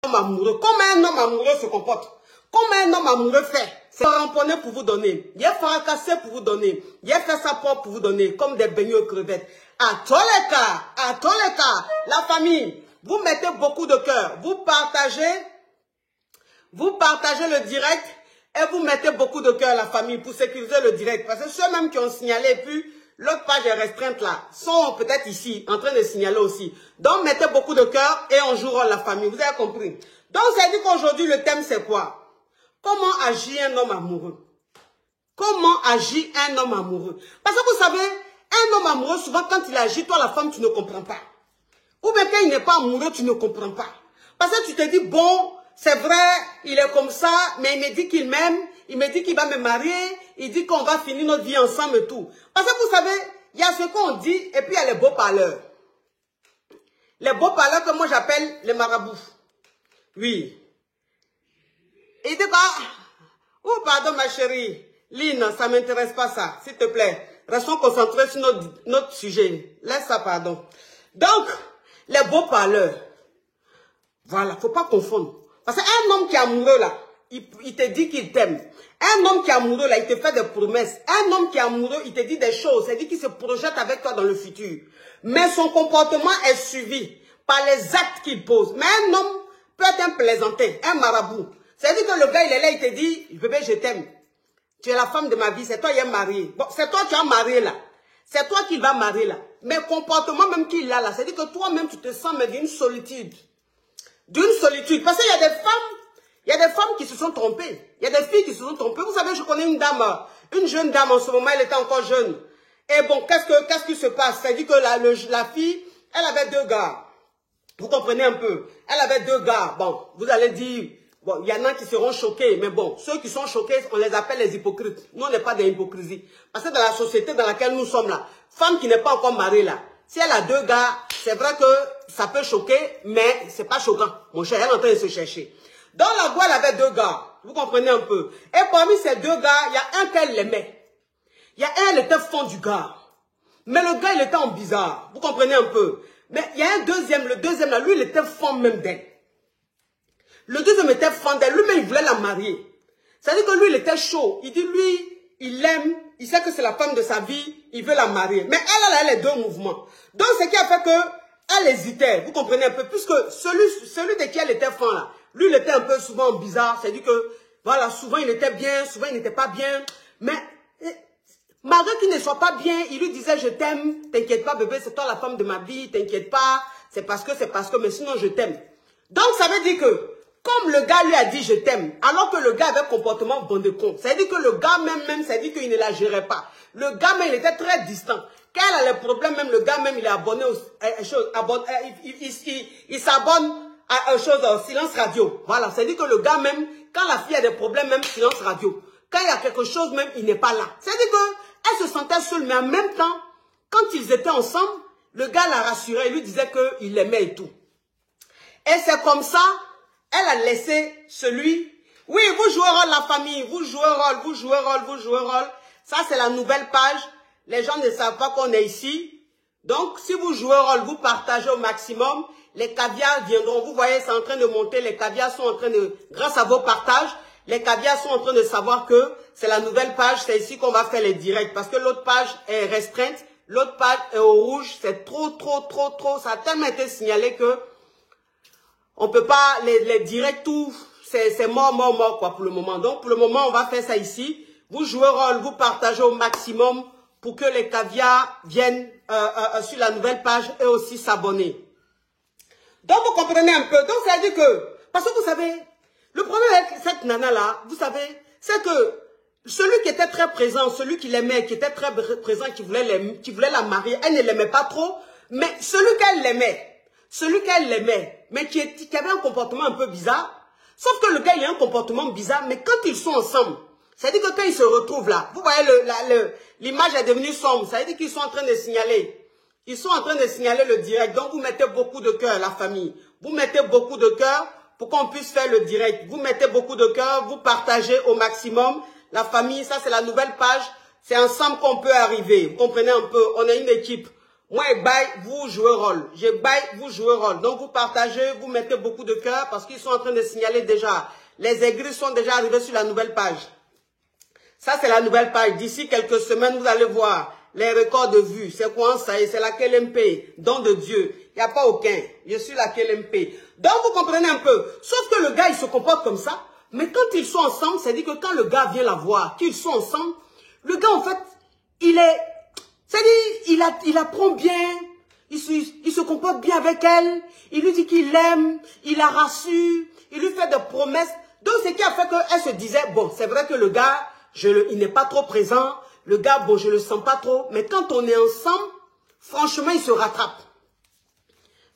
homme amoureux. Comment un homme amoureux se comporte? Comment un homme amoureux fait? C'est ramponner pour vous donner. Il est fracassé pour vous donner. Il est fait sa propre pour vous donner. Comme des beignets aux crevettes. À tous les cas, la famille, vous mettez beaucoup de cœur. Vous partagez le direct et vous mettez beaucoup de cœur, la famille, pour sécuriser le direct. Parce que ceux-mêmes qui ont signalé, puis l'autre page est restreinte là, sont peut-être ici, en train de signaler aussi. Donc, mettez beaucoup de cœur et on jouera la famille. Vous avez compris? Donc, ça dit qu'aujourd'hui, le thème, c'est quoi? Comment agit un homme amoureux? Comment agit un homme amoureux? Parce que vous savez, un homme amoureux, souvent, quand il agit, toi, la femme, tu ne comprends pas. Ou bien quand il n'est pas amoureux, tu ne comprends pas. Parce que tu te dis, bon, c'est vrai, il est comme ça, mais il me dit qu'il m'aime, il me dit qu'il va me marier, il dit qu'on va finir notre vie ensemble et tout. Parce que vous savez, il y a ce qu'on dit, et puis il y a les beaux parleurs. Les beaux parleurs que moi j'appelle les marabouts. Oui. Il dit quoi? Oh, pardon ma chérie. Lynn, ça ne m'intéresse pas ça, s'il te plaît. Restons concentrés sur notre sujet. Laisse ça, pardon. Donc, les beaux parleurs. Voilà, faut pas confondre. Parce qu'un homme qui est amoureux là, il te dit qu'il t'aime. Un homme qui est amoureux là, il te fait des promesses. Un homme qui est amoureux, il te dit des choses. C'est-à-dire qu'il se projette avec toi dans le futur. Mais son comportement est suivi par les actes qu'il pose. Mais un homme peut être un plaisantin, un marabout. C'est-à-dire que le gars, il est là, il te dit, bébé, je t'aime. Tu es la femme de ma vie, c'est toi qui es marié. Bon, c'est toi qui as marié là. C'est toi qui vas marier là. Mais le comportement même qu'il a là, c'est-à-dire que toi-même, tu te sens mais d'une solitude. D'une solitude. Parce qu'il y a des femmes qui se sont trompées. Il y a des filles qui se sont trompées. Vous savez, je connais une dame, une jeune dame en ce moment, elle était encore jeune. Et bon, qu'est-ce qui se passe? C'est-à-dire que la fille, elle avait 2 gars. Vous comprenez un peu? Elle avait 2 gars. Bon, vous allez dire, bon, il y en a qui seront choqués. Mais bon, ceux qui sont choqués, on les appelle les hypocrites. Nous, on n'est pas des hypocrisies. Parce que dans la société dans laquelle nous sommes là, femme qui n'est pas encore mariée là, si elle a 2 gars, c'est vrai que ça peut choquer, mais c'est pas choquant. Mon cher, elle est en train de se chercher. Dans la voie, elle avait 2 gars. Vous comprenez un peu? Et parmi ces 2 gars, il y a un qu'elle l'aimait. Il y a un, elle était fond du gars. Mais le gars, il était en bizarre. Vous comprenez un peu? Mais il y a un deuxième, le deuxième là, lui, il était fond même d'elle. Le deuxième était fond d'elle. Lui-même, il voulait la marier. C'est-à-dire que lui, il était chaud. Il dit, lui, il l'aime. Il sait que c'est la femme de sa vie. Il veut la marier. Mais elle a les 2 mouvements. Donc, ce qui a fait que elle hésitait. Vous comprenez un peu? Puisque celui de qui elle était fond là, lui, il était un peu souvent bizarre. C'est-à-dire que, voilà, souvent, il était bien. Souvent, il n'était pas bien. Mais, malgré qu'il ne soit pas bien, il lui disait, je t'aime. T'inquiète pas, bébé, c'est toi la femme de ma vie. T'inquiète pas. C'est parce que, mais sinon, je t'aime. Donc, ça veut dire que, comme le gars lui a dit je t'aime, alors que le gars avait un comportement bon de con, ça veut dire que le gars même, ça veut dire qu'il ne la gérait pas. Le gars même, il était très distant. Quand elle a les problèmes, même le gars même, il est abonné aux choses, il s'abonne à une chose, au silence radio. Voilà, ça veut dire que le gars même, quand la fille a des problèmes, même silence radio. Quand il y a quelque chose même, il n'est pas là. Ça veut dire qu'elle se sentait seule, mais en même temps, quand ils étaient ensemble, le gars la rassurait, il lui disait qu'il l'aimait et tout. Et c'est comme ça, elle a laissé celui... Oui, vous jouez rôle, la famille. Vous jouez rôle, vous jouez rôle, vous jouez rôle. Ça, c'est la nouvelle page. Les gens ne savent pas qu'on est ici. Donc, si vous jouez rôle, vous partagez au maximum. Les caviars viendront. Vous voyez, c'est en train de monter. Les caviars sont en train de... Grâce à vos partages, les caviars sont en train de savoir que c'est la nouvelle page. C'est ici qu'on va faire les directs. Parce que l'autre page est restreinte. L'autre page est au rouge. C'est trop. Ça a tellement été signalé que... On peut pas, les directs, tout, c'est mort, quoi, pour le moment. Donc, pour le moment, on va faire ça ici. Vous jouez rôle, vous partagez au maximum pour que les caviars viennent sur la nouvelle page et aussi s'abonner. Donc, vous comprenez un peu. Donc, ça veut dire que, parce que vous savez, le problème avec cette nana-là, vous savez, c'est que celui qui était très présent, celui qui l'aimait, qui était très présent, qui voulait la marier, elle ne l'aimait pas trop, mais celui qu'elle l'aimait, mais qui avait un comportement un peu bizarre, sauf que le gars, il a un comportement bizarre, mais quand ils sont ensemble, c'est-à-dire que quand ils se retrouvent là, vous voyez, l'image est devenue sombre, ça veut dire qu'ils sont en train de signaler. Ils sont en train de signaler le direct, donc vous mettez beaucoup de cœur, la famille. Vous mettez beaucoup de cœur pour qu'on puisse faire le direct. Vous mettez beaucoup de cœur, vous partagez au maximum. La famille, ça c'est la nouvelle page, c'est ensemble qu'on peut arriver. Vous comprenez un peu, on est une équipe. Moi, et Baye, vous jouez rôle. J'ai Baye, vous jouez rôle. Donc, vous partagez, vous mettez beaucoup de cœur parce qu'ils sont en train de signaler déjà. Les aigris sont déjà arrivés sur la nouvelle page. Ça, c'est la nouvelle page. D'ici quelques semaines, vous allez voir les records de vues. C'est quoi ça? C'est la KLMP, don de Dieu. Il n'y a pas aucun. Je suis la KLMP. Donc, vous comprenez un peu. Sauf que le gars, il se comporte comme ça. Mais quand ils sont ensemble, c'est-à-dire que quand le gars vient la voir, qu'ils sont ensemble, le gars, en fait, il est... C'est-à-dire, il apprend bien, il se comporte bien avec elle, il lui dit qu'il l'aime, il la rassure, il lui fait des promesses. Donc, ce qui a fait qu'elle se disait, bon, c'est vrai que le gars, il n'est pas trop présent, le gars, bon, je le sens pas trop, mais quand on est ensemble, franchement, il se rattrape.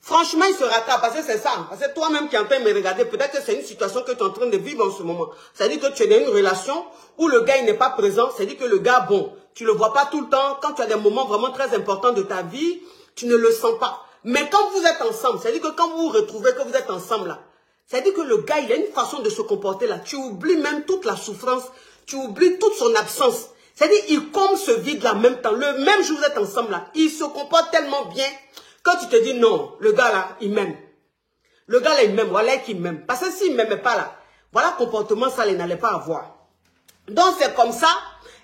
Franchement, il se rattrape, parce que c'est ça. Parce que toi-même qui es en train de me regarder, peut-être que c'est une situation que tu es en train de vivre en ce moment. C'est-à-dire que tu es dans une relation où le gars, il n'est pas présent. C'est-à-dire que le gars, bon, tu le vois pas tout le temps. Quand tu as des moments vraiment très importants de ta vie, tu ne le sens pas. Mais quand vous êtes ensemble, c'est-à-dire que quand vous vous retrouvez, que vous êtes ensemble là, c'est-à-dire que le gars, il a une façon de se comporter là. Tu oublies même toute la souffrance. Tu oublies toute son absence. C'est-à-dire, il comble ce vide là en même temps. Le même jour où vous êtes ensemble là, il se comporte tellement bien. Quand tu te dis non, le gars là, il m'aime. Le gars là, il m'aime. Voilà qu'il m'aime. Parce que s'il ne m'aimait pas là, voilà le comportement, ça, il n'allait pas avoir. Donc c'est comme ça,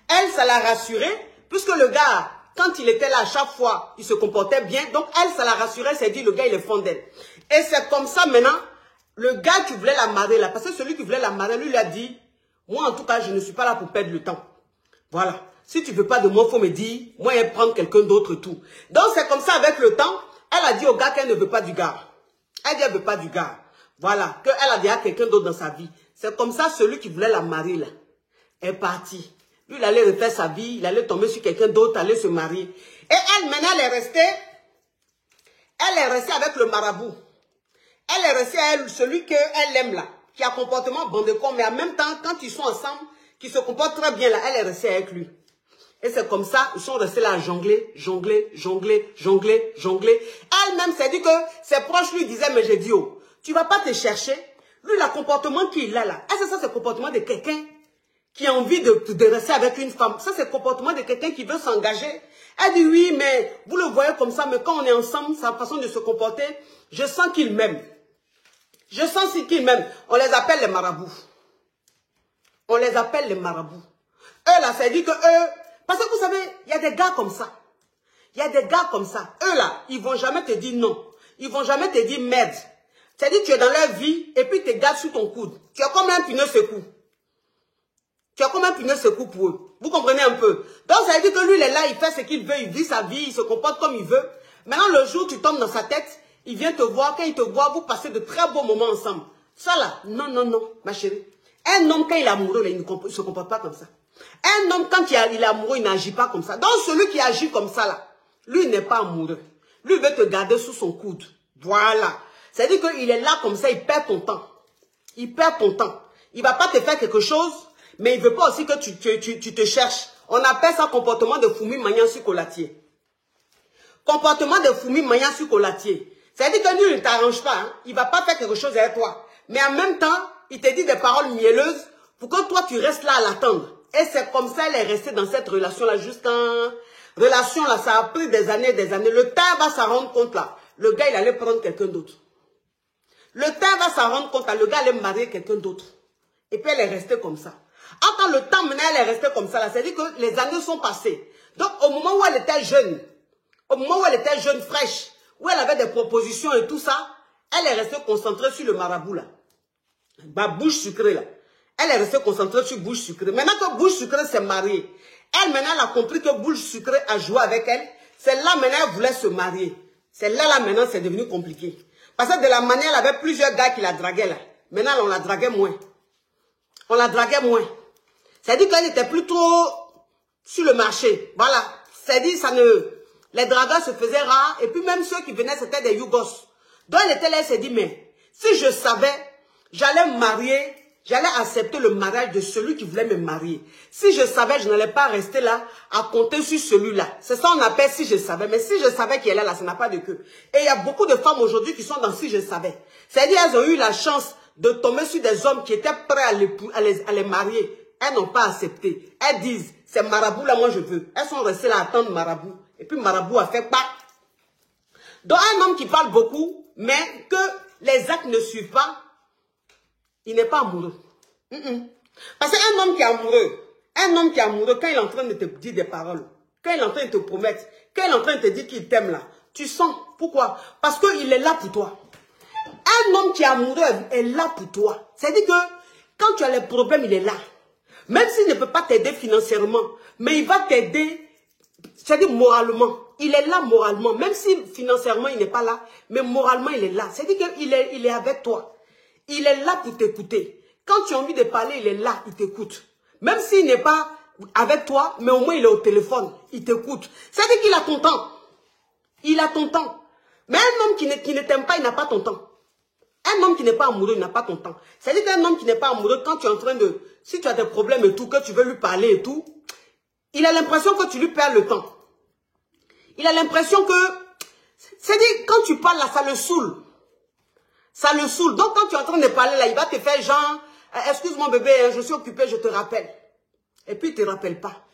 elle, ça l'a rassurée, puisque le gars, quand il était là à chaque fois, il se comportait bien. Donc elle, ça l'a rassurée, elle s'est dit, le gars, il est fond d'elle. Et c'est comme ça maintenant, le gars qui voulait la marier là, parce que celui qui voulait la marier, lui, il a dit, moi en tout cas, je ne suis pas là pour perdre le temps. Voilà. Si tu ne veux pas de moi, il faut me dire, moi, elle prendre quelqu'un d'autre et tout. Donc, c'est comme ça avec le temps. Elle a dit au gars qu'elle ne veut pas du gars. Elle dit qu'elle ne veut pas du gars. Voilà. Qu'elle a déjà quelqu'un d'autre dans sa vie. C'est comme ça, celui qui voulait la marier, là, est parti. Lui, il allait refaire sa vie. Il allait tomber sur quelqu'un d'autre, aller se marier. Et elle, maintenant, elle est restée avec le marabout. Elle est restée à elle, celui qu'elle aime, là, qui a comportement bon de con, mais en même temps, quand ils sont ensemble, qui se comportent très bien, là, elle est restée avec lui. Et c'est comme ça, ils sont restés là à jongler. Elle-même s'est dit que ses proches lui disaient, mais j'ai dit, oh, tu vas pas te chercher. Lui, le comportement qu'il a là, est-ce que ça c'est le comportement de quelqu'un qui a envie de rester avec une femme? Ça c'est le comportement de quelqu'un qui veut s'engager. Elle dit, oui, mais vous le voyez comme ça, mais quand on est ensemble, sa façon de se comporter, je sens qu'il m'aime. Je sens qu'il m'aime. On les appelle les marabouts. On les appelle les marabouts. Eux là, c'est dit que eux... Parce que vous savez, il y a des gars comme ça. Il y a des gars comme ça. Eux là, ils vont jamais te dire non. Ils vont jamais te dire merde. C'est-à-dire tu es dans leur vie et puis tu te gardes sous ton coude. Tu es comme un pneu secours. Tu es comme un pneu secours pour eux. Vous comprenez un peu? Donc ça veut dire que lui, il est là, il fait ce qu'il veut, il vit sa vie, il se comporte comme il veut. Maintenant, le jour où tu tombes dans sa tête, il vient te voir. Quand il te voit, vous passez de très beaux moments ensemble. Ça là, non, non, non, ma chérie. Un homme, quand il est amoureux, il ne se comporte pas comme ça. Un homme, quand il est amoureux, il n'agit pas comme ça. Donc, celui qui agit comme ça, là, lui, il n'est pas amoureux. Lui, il veut te garder sous son coude. Voilà. C'est-à-dire qu'il est là comme ça, il perd ton temps. Il perd ton temps. Il ne va pas te faire quelque chose, mais il ne veut pas aussi que tu te cherches. On appelle ça comportement de fourmi maniant sur colatier. Comportement de fourmi maniant sur colatier. C'est-à-dire que lui, il ne t'arrange pas. Hein. Il ne va pas faire quelque chose avec toi. Mais en même temps, il te dit des paroles mielleuses pour que toi, tu restes là à l'attendre. Et c'est comme ça, elle est restée dans cette relation-là jusqu'à... Relation-là, ça a pris des années, des années. Le temps va s'en rendre compte là. Le gars, il allait prendre quelqu'un d'autre. Le temps va s'en rendre compte là. Le gars allait marier quelqu'un d'autre. Et puis, elle est restée comme ça. Quand le temps maintenant, elle est restée comme ça là. C'est-à-dire que les années sont passées. Donc, au moment où elle était jeune, fraîche, où elle avait des propositions et tout ça, elle est restée concentrée sur le marabout là. Bah, bouche sucrée là. Elle est restée concentrée sur Bouche Sucrée. Maintenant que Bouche Sucrée s'est mariée, elle maintenant elle a compris que Bouche Sucrée a joué avec elle. C'est là maintenant elle voulait se marier. C'est là maintenant c'est devenu compliqué. Parce que de la manière, elle avait plusieurs gars qui la draguaient là. Maintenant on la draguait moins. On la draguait moins. C'est-à-dire qu'elle était plutôt sur le marché. Voilà. C'est-à-dire ça ne... Les dragueurs se faisaient rares. Et puis même ceux qui venaient c'était des Yougos. Donc elle était là, elle s'est dit mais si je savais, j'allais me marier... J'allais accepter le mariage de celui qui voulait me marier. Si je savais, je n'allais pas rester là à compter sur celui-là. C'est ça qu'on appelle si je savais. Mais si je savais qu'il est là, ça n'a pas de queue. Et il y a beaucoup de femmes aujourd'hui qui sont dans si je savais. C'est-à-dire qu'elles ont eu la chance de tomber sur des hommes qui étaient prêts à les marier. Elles n'ont pas accepté. Elles disent, c'est marabout là, moi je veux. Elles sont restées là à attendre marabout. Et puis marabout a fait pas. Donc, un homme qui parle beaucoup, mais que les actes ne suivent pas, il n'est pas amoureux. Parce qu'un homme qui est amoureux, quand il est en train de te dire des paroles, quand il est en train de te promettre, quand il est en train de te dire qu'il t'aime là, tu sens. Pourquoi? Parce qu'il est là pour toi. Un homme qui est amoureux est là pour toi. C'est-à-dire que quand tu as les problèmes, il est là. Même s'il ne peut pas t'aider financièrement, mais il va t'aider, c'est-à-dire moralement. Il est là moralement. Même si financièrement, il n'est pas là, mais moralement, il est là. C'est-à-dire qu'il est avec toi. Il est là pour t'écouter. Quand tu as envie de parler, il est là, il t'écoute. Même s'il n'est pas avec toi, mais au moins il est au téléphone, il t'écoute. C'est-à-dire qu'il a ton temps. Il a ton temps. Mais un homme qui ne t'aime pas, il n'a pas ton temps. Un homme qui n'est pas amoureux, il n'a pas ton temps. C'est-à-dire qu'un homme qui n'est pas amoureux, quand tu es en train de... Si tu as des problèmes et tout, que tu veux lui parler et tout, il a l'impression que tu lui perds le temps. Il a l'impression que... C'est-à-dire, quand tu parles là, ça le saoule. Ça le saoule. Donc, quand tu es en train de parler là, il va te faire genre... Excuse-moi bébé, je suis occupé, je te rappelle. Et puis, il ne te rappelle pas.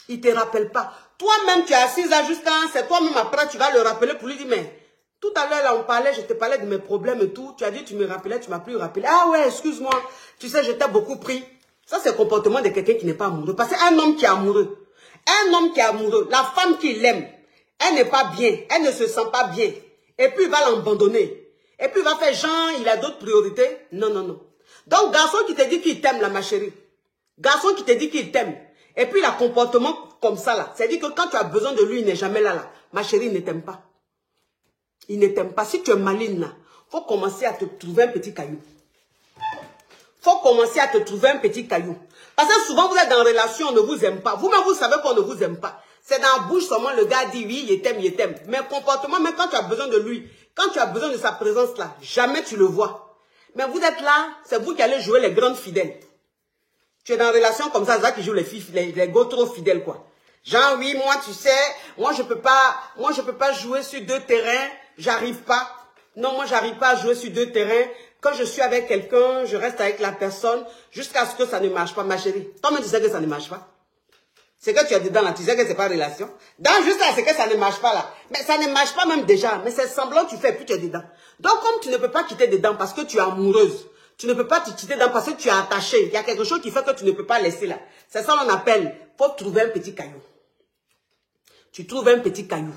Il ne te rappelle pas. Toi-même, tu es assise là jusqu'à... C'est toi-même après, tu vas le rappeler pour lui dire, mais... Tout à l'heure, là, on parlait, je te parlais de mes problèmes et tout. Tu as dit, tu me rappelais, tu ne m'as plus rappelé. Ah ouais, excuse-moi. Tu sais, je t'ai beaucoup pris. Ça, c'est le comportement de quelqu'un qui n'est pas amoureux. Parce qu'un homme qui est amoureux, la femme qui l'aime, elle n'est pas bien. Elle ne se sent pas bien. Et puis, il va l'abandonner. Et puis, il va faire genre, il a d'autres priorités. Non, non, non. Donc, garçon qui te dit qu'il t'aime, là, ma chérie. Garçon qui te dit qu'il t'aime. Et puis, il a un comportement comme ça, là. C'est-à-dire que quand tu as besoin de lui, il n'est jamais là, là. Ma chérie, il ne t'aime pas. Il ne t'aime pas. Si tu es maligne, là, il faut commencer à te trouver un petit caillou. Faut commencer à te trouver un petit caillou. Parce que souvent, vous êtes dans une relation, on ne vous aime pas. Vous-même, vous savez qu'on ne vous aime pas. C'est dans la bouche seulement, le gars dit oui, il t'aime, il t'aime. Mais comportement, même quand tu as besoin de lui, quand tu as besoin de sa présence là, jamais tu le vois. Mais vous êtes là, c'est vous qui allez jouer les grandes fidèles. Tu es dans une relation comme ça, c'est ça qui joue les filles, les gars trop fidèles, quoi. Genre, oui, moi, tu sais, moi, je peux pas jouer sur deux terrains, j'arrive pas. Non, moi, j'arrive pas à jouer sur deux terrains. Quand je suis avec quelqu'un, je reste avec la personne jusqu'à ce que ça ne marche pas, ma chérie. Toi-même, tu sais que ça ne marche pas. C'est que tu es dedans, là, tu sais que c'est pas relation. Dans juste là, c'est que ça ne marche pas, là. Mais ça ne marche pas même déjà, mais c'est semblant, tu fais, puis tu es dedans. Donc, comme tu ne peux pas quitter dedans parce que tu es amoureuse, tu ne peux pas te quitter dedans parce que tu es attaché. Il y a quelque chose qui fait que tu ne peux pas laisser là. C'est ça qu'on appelle, faut trouver un petit caillou. Tu trouves un petit caillou.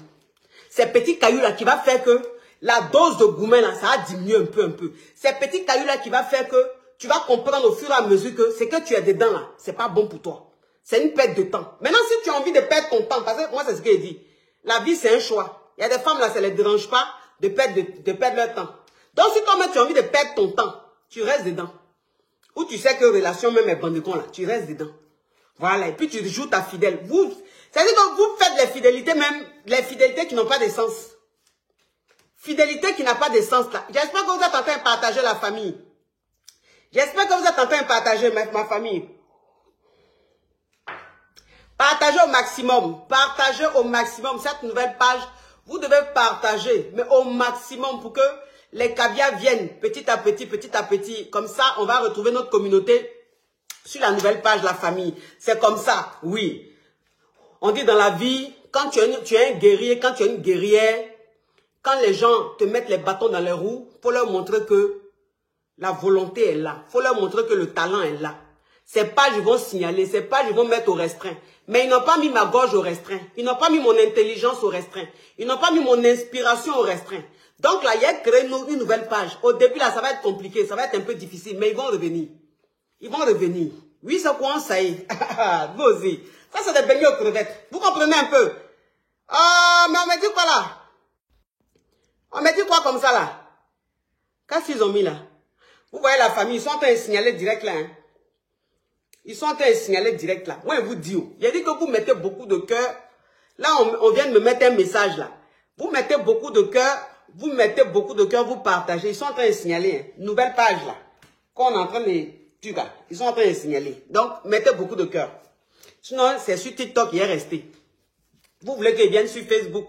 Ces petits cailloux-là qui va faire que la dose de gourmet, là, ça va diminuer un peu. Ces petits cailloux-là qui va faire que tu vas comprendre au fur et à mesure que ce que tu es dedans, là, c'est pas bon pour toi. C'est une perte de temps. Maintenant, si tu as envie de perdre ton temps, parce que moi, c'est ce que je dis. La vie, c'est un choix. Il y a des femmes, là, ça ne les dérange pas de perdre leur temps. Donc, si toi-même, tu as envie de perdre ton temps, tu restes dedans. Ou tu sais que relation même est bandicon, là, tu restes dedans. Voilà, et puis tu joues ta fidèle. C'est-à-dire que vous faites les fidélités, même les fidélités qui n'ont pas de sens. Fidélité qui n'a pas de sens, là. J'espère que vous êtes en train de partager la famille. J'espère que vous êtes en train de partager ma famille. Partagez au maximum. Partagez au maximum cette nouvelle page. Vous devez partager, mais au maximum pour que les caviars viennent petit à petit. Comme ça, on va retrouver notre communauté sur la nouvelle page La Famille. C'est comme ça, oui. On dit dans la vie, quand tu es un guerrier, quand tu es une guerrière, quand les gens te mettent les bâtons dans les roues, il faut leur montrer que la volonté est là. Il faut leur montrer que le talent est là. Ces pages, ils vont signaler, ces pages, ils vont mettre au restreint. Mais ils n'ont pas mis ma gorge au restreint. Ils n'ont pas mis mon intelligence au restreint. Ils n'ont pas mis mon inspiration au restreint. Donc là, il y a créé une nouvelle page. Au début, là, ça va être compliqué, ça va être un peu difficile, mais ils vont revenir. Ils vont revenir. Oui, c'est quoi, ça y est. Vous aussi. Ça, c'est des beignets aux crevettes. Vous comprenez un peu? Ah, mais on me dit quoi là? On me dit quoi comme ça là? Qu'est-ce qu'ils ont mis là? Vous voyez la famille, ils sont en train de signaler direct là. Hein? Ils sont en train de signaler direct là. Moi, je vous dis, il a dit que vous mettez beaucoup de cœur. Là, on vient de me mettre un message là. Vous mettez beaucoup de cœur, vous partagez. Ils sont en train de signaler. Hein? Nouvelle page là. Qu'on est en train de... Ils sont en train de signaler. Donc, mettez beaucoup de cœur. Sinon, c'est sur TikTok qui est resté. Vous voulez qu'ils viennent sur Facebook.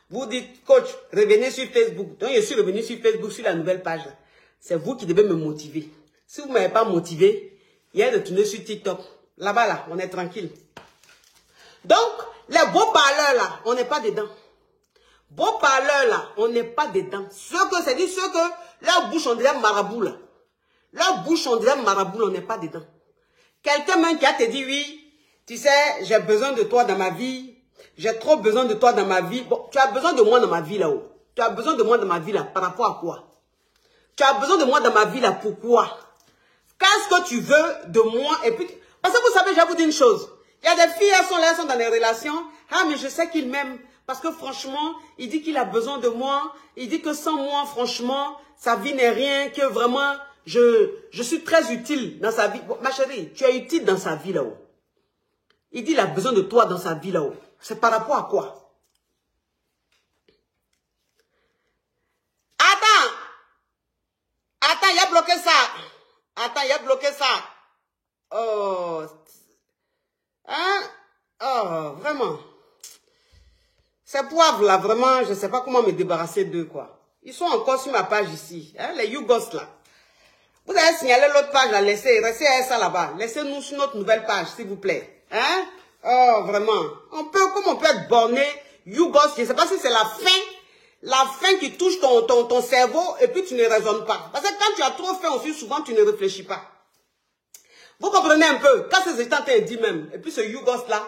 Vous dites, coach, revenez sur Facebook. Donc, je suis revenu sur Facebook, sur la nouvelle page là. C'est vous qui devez me motiver. Si vous ne m'avez pas motivé, il y a de tourner sur TikTok. Là-bas, là, on est tranquille. Donc, les beaux parleurs, là, on n'est pas dedans. Beaux parleurs là, on n'est pas dedans. Ceux que leur bouche on dirait marabout là. Leur bouche on dirait marabout, on n'est pas dedans. Quelqu'un même qui a te dit oui, tu sais, j'ai besoin de toi dans ma vie. J'ai trop besoin de toi dans ma vie. Bon, tu as besoin de moi dans ma vie là-haut. Tu as besoin de moi dans ma vie là, par rapport à quoi? Tu as besoin de moi dans ma vie là, pourquoi? Qu'est-ce que tu veux de moi? Et puis, parce que vous savez, je vais vous dire une chose. Il y a des filles, elles sont dans des relations. Ah, mais je sais qu'il m'aime. Parce que franchement, il dit qu'il a besoin de moi. Il dit que sans moi, franchement, sa vie n'est rien. Que vraiment, je suis très utile dans sa vie. Bon, ma chérie, tu es utile dans sa vie là-haut. Il dit qu'il a besoin de toi dans sa vie là-haut. C'est par rapport à quoi? Attends, il a bloqué ça. Attends, il a bloqué ça. Oh. Hein? Oh, vraiment. Ces poivres là, vraiment, je ne sais pas comment me débarrasser d'eux, quoi. Ils sont encore sur ma page ici. Hein, les Yougos là. Vous avez signalé l'autre page là, restez ça là-bas. Laissez-nous sur notre nouvelle page, s'il vous plaît. Hein? Oh, vraiment. Comme on peut être borné, Yougos, je ne sais pas si c'est la faim qui touche ton cerveau et puis tu ne raisonnes pas. Parce que quand tu as trop faim aussi, souvent tu ne réfléchis pas. Vous comprenez un peu? Quand ces états dit même, et puis ce Yougos là,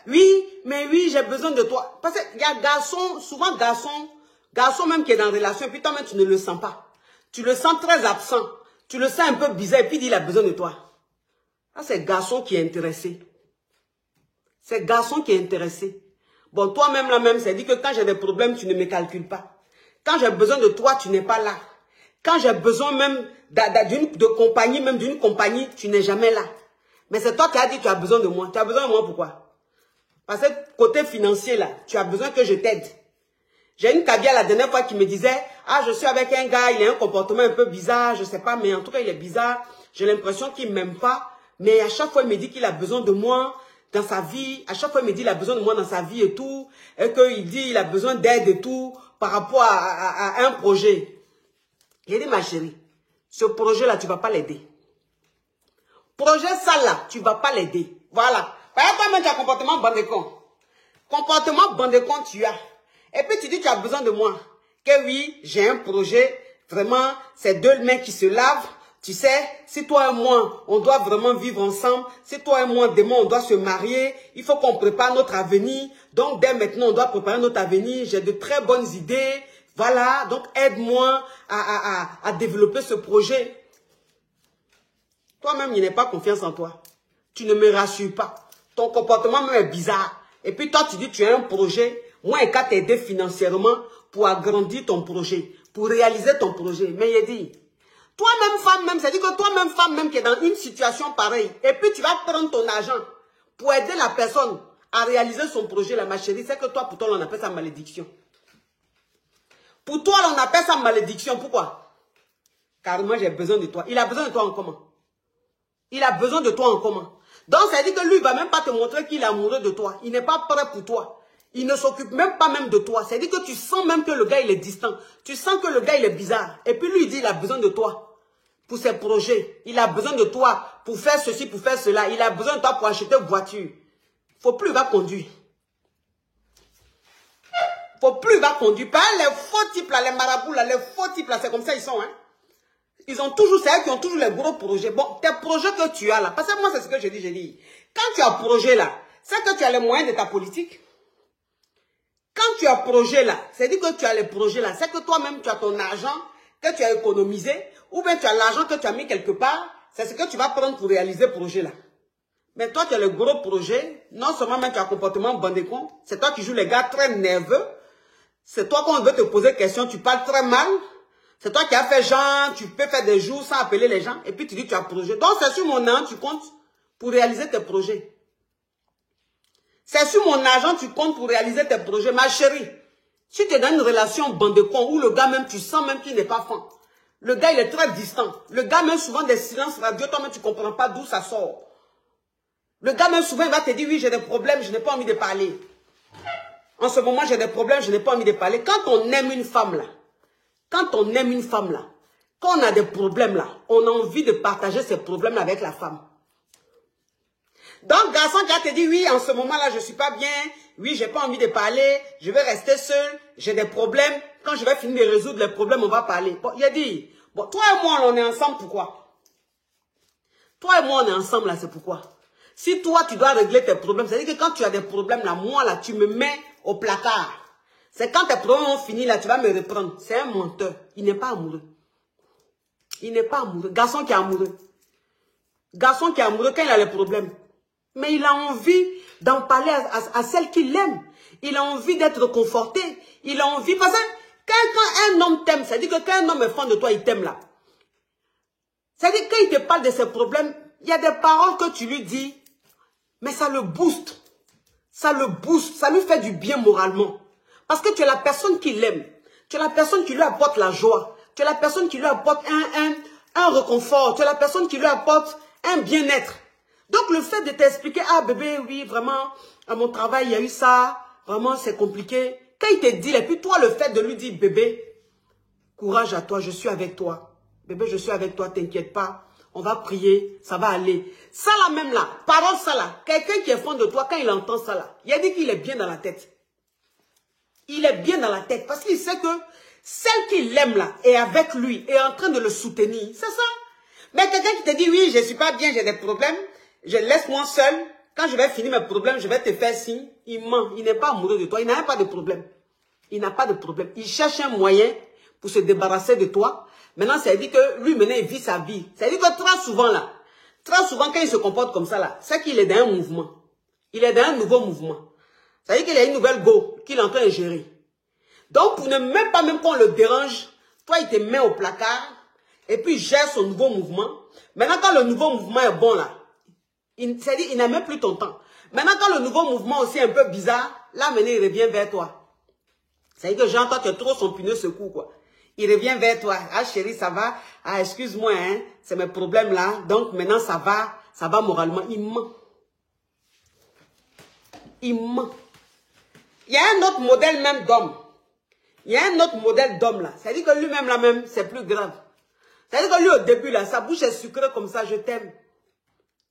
oui, mais oui, j'ai besoin de toi. Parce qu'il y a souvent garçon même qui est dans une relation, et puis toi-même tu ne le sens pas. Tu le sens très absent. Tu le sens un peu bizarre, et puis il a besoin de toi. Ah, c'est garçon qui est intéressé. C'est garçon qui est intéressé. Bon, toi-même là-même, c'est dit que quand j'ai des problèmes, tu ne me calcules pas. Quand j'ai besoin de toi, tu n'es pas là. Quand j'ai besoin même d'une compagnie, tu n'es jamais là. Mais c'est toi qui as dit que tu as besoin de moi. Tu as besoin de moi pourquoi? Parce que côté financier là, tu as besoin que je t'aide. J'ai une cabia la dernière fois qui me disait, ah, je suis avec un gars, il a un comportement un peu bizarre, je sais pas, mais en tout cas, il est bizarre. J'ai l'impression qu'il ne m'aime pas. Mais à chaque fois, il me dit qu'il a besoin de moi dans sa vie. À chaque fois, il me dit qu'il a besoin de moi dans sa vie et tout. Et qu'il dit qu'il a besoin d'aide et tout par rapport à un projet. J'ai dit, ma chérie, ce projet-là, tu ne vas pas l'aider. Projet ça là, tu ne vas pas l'aider. Voilà. Par exemple, toi-même, tu as un comportement bandécon. Comportement bandécon, tu as. Et puis, tu dis, tu as besoin de moi. Que oui, j'ai un projet. Vraiment, c'est deux mains qui se lavent. Tu sais, si toi et moi, on doit vraiment vivre ensemble, si toi et moi, demain, on doit se marier, il faut qu'on prépare notre avenir. Donc, dès maintenant, on doit préparer notre avenir. J'ai de très bonnes idées. Voilà, donc aide-moi à développer ce projet. Toi-même, il n'as pas confiance en toi. Tu ne me rassures pas. Ton comportement même est bizarre. Et puis toi, tu dis que tu as un projet. Moi, je vais t'aider financièrement pour agrandir ton projet, pour réaliser ton projet. Mais il dit... Toi-même, femme, même, c'est-à-dire que toi-même, femme, même, qui est dans une situation pareille, et puis tu vas prendre ton argent pour aider la personne à réaliser son projet, là, ma chérie, c'est que toi, pour toi, on appelle ça malédiction. Pour toi, on appelle ça malédiction. Pourquoi? Car moi, j'ai besoin de toi. Il a besoin de toi en comment? Il a besoin de toi en comment? Donc, ça veut dire que lui, il ne va même pas te montrer qu'il est amoureux de toi. Il n'est pas prêt pour toi. Il ne s'occupe même pas même de toi. C'est-à-dire que tu sens même que le gars, il est distant. Tu sens que le gars, il est bizarre. Et puis lui, il dit, il a besoin de toi pour ses projets. Il a besoin de toi pour faire ceci, pour faire cela. Il a besoin de toi pour acheter une voiture. Il ne faut plus, il va conduire. Il ne faut plus, il va conduire. Pas les faux types là, les marabouts là, les faux types là, c'est comme ça ils sont. Hein. Ils ont toujours, c'est eux qui ont toujours les gros projets. Bon, tes projets que tu as là, parce que moi, c'est ce que je dis, quand tu as un projet là, c'est que tu as les moyens de ta politique. Quand tu as un projet là, c'est-à-dire que tu as les projets là, c'est que toi-même tu as ton argent que tu as économisé, ou bien tu as l'argent que tu as mis quelque part, c'est ce que tu vas prendre pour réaliser le projet là. Mais toi tu as le gros projet, non seulement même tu as un comportement bandécon, c'est toi qui joues les gars très nerveux, c'est toi quand on veut te poser des questions, tu parles très mal, c'est toi qui as fait genre, tu peux faire des jours sans appeler les gens, et puis tu dis tu as un projet. Donc c'est sur mon argent tu comptes pour réaliser tes projets. C'est sur mon argent tu comptes pour réaliser tes projets. Ma chérie, si tu es dans une relation bande de cons où le gars même, tu sens même qu'il n'est pas fin. Le gars, il est très distant. Le gars même souvent des silences radio, toi-même tu ne comprends pas d'où ça sort. Le gars même souvent il va te dire, oui j'ai des problèmes, je n'ai pas envie de parler. En ce moment j'ai des problèmes, je n'ai pas envie de parler. Quand on aime une femme là, quand on a des problèmes là, on a envie de partager ces problèmes avec la femme. Donc, garçon qui a te dit, oui, en ce moment-là, je ne suis pas bien. Oui, j'ai pas envie de parler. Je vais rester seul. J'ai des problèmes. Quand je vais finir de résoudre les problèmes, on va parler. Bon, il a dit, bon, toi et moi, on est ensemble, pourquoi? Toi et moi, on est ensemble, là, c'est pourquoi? Si toi, tu dois régler tes problèmes, c'est-à-dire que quand tu as des problèmes, là, moi, là, tu me mets au placard. C'est quand tes problèmes ont fini, là, tu vas me reprendre. C'est un menteur. Il n'est pas amoureux. Il n'est pas amoureux. Garçon qui est amoureux. Garçon qui est amoureux quand il a les problèmes. Mais il a envie d'en parler à celle qu'il aime. Il a envie d'être conforté. Il a envie... Parce que quand un homme t'aime, c'est-à-dire que quand un homme est fan de toi, il t'aime là. C'est-à-dire que quand il te parle de ses problèmes, il y a des paroles que tu lui dis, mais ça le booste. Ça le booste. Ça lui fait du bien moralement. Parce que tu es la personne qu'il aime. Tu es la personne qui lui apporte la joie. Tu es la personne qui lui apporte un réconfort. Tu es la personne qui lui apporte un bien-être. Donc, le fait de t'expliquer, ah bébé, oui, vraiment, à mon travail, il y a eu ça, vraiment, c'est compliqué. Quand il te dit, et puis toi, le fait de lui dire, bébé, courage à toi, je suis avec toi. Bébé, je suis avec toi, t'inquiète pas. On va prier, ça va aller. Ça là même là, parole ça là, quelqu'un qui est fan de toi, quand il entend ça là, il a dit qu'il est bien dans la tête. Il est bien dans la tête, parce qu'il sait que celle qu'il aime là, est avec lui, est en train de le soutenir. C'est ça. Mais quelqu'un qui te dit, oui, je ne suis pas bien, j'ai des problèmes, je laisse-moi seul. Quand je vais finir mes problèmes, je vais te faire signe. Il ment. Il n'est pas amoureux de toi. Il n'a pas de problème. Il n'a pas de problème. Il cherche un moyen pour se débarrasser de toi. Maintenant, ça veut dire que lui, maintenant, il vit sa vie. Ça veut dire que très souvent, là, très souvent, quand il se comporte comme ça, là, c'est qu'il est dans un mouvement. Il est dans un nouveau mouvement. Ça veut dire qu'il a une nouvelle go qu'il est en train de gérer. Donc, pour ne même pas, même quand on le dérange, toi, il te met au placard et puis il gère son nouveau mouvement. Maintenant, quand le nouveau mouvement est bon, là, c'est-à-dire il n'a même plus ton temps. Maintenant, quand le nouveau mouvement aussi est un peu bizarre, là, maintenant, il revient vers toi. C'est-à-dire que Jean, toi, tu es trop son pneu secours, quoi. Il revient vers toi. Ah, chérie, ça va? Ah, excuse-moi, hein, c'est mes problèmes, là. Donc, maintenant, ça va moralement. Il ment. Il ment. Il y a un autre modèle même d'homme. Il y a un autre modèle d'homme, là. C'est-à-dire que lui-même, là, même, c'est plus grave. C'est-à-dire que lui, au début, là, sa bouche est sucrée comme ça, je t'aime.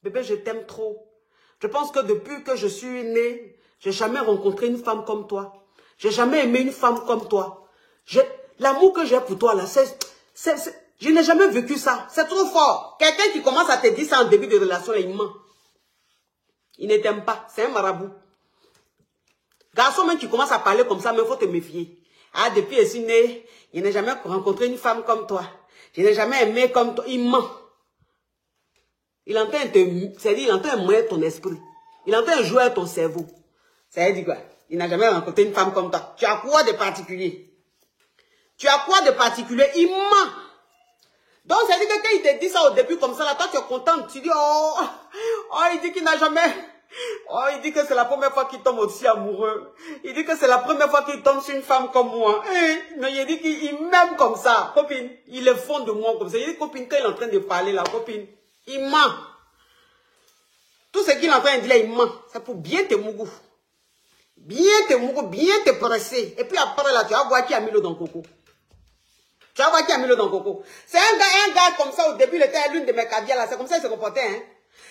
Bébé, je t'aime trop. Je pense que depuis que je suis née, je n'ai jamais rencontré une femme comme toi. Je n'ai jamais aimé une femme comme toi. L'amour que j'ai pour toi, là, je n'ai jamais vécu ça. C'est trop fort. Quelqu'un qui commence à te dire ça en début de relation, là, il ment. Il ne t'aime pas. C'est un marabout. Garçon, même, tu commences à parler comme ça, mais il faut te méfier. Ah, depuis que je suis née, je n'ai jamais rencontré une femme comme toi. Je n'ai jamais aimé comme toi. Il ment. Il est en train de mouiller ton esprit. Il est en train de jouer à ton cerveau. Ça veut dire quoi? Il n'a jamais rencontré une femme comme toi. Tu as quoi de particulier? Tu as quoi de particulier? Il ment. Donc, ça veut dire que quand il te dit ça au début comme ça, là, toi, tu es content. Tu dis, oh, il dit qu'il n'a jamais... Oh, il dit que c'est la première fois qu'il tombe aussi amoureux. Il dit que c'est la première fois qu'il tombe sur une femme comme moi. Mais il dit qu'il m'aime comme ça. Copine, il est fond de moi comme ça. Il dit, copine, quand il est en train de parler, là, copine, il ment. Tout ce qu'il est en train de dire là, il ment. C'est pour bien te mougou. Bien te mougou, bien te presser. Et puis après là, tu vas voir qui a mis l'eau dans le coco. Tu vas voir qui a mis l'eau dans le coco. C'est un gars comme ça, au début, il était à l'une de mes caviars là. C'est comme ça qu'il se comportait. Hein.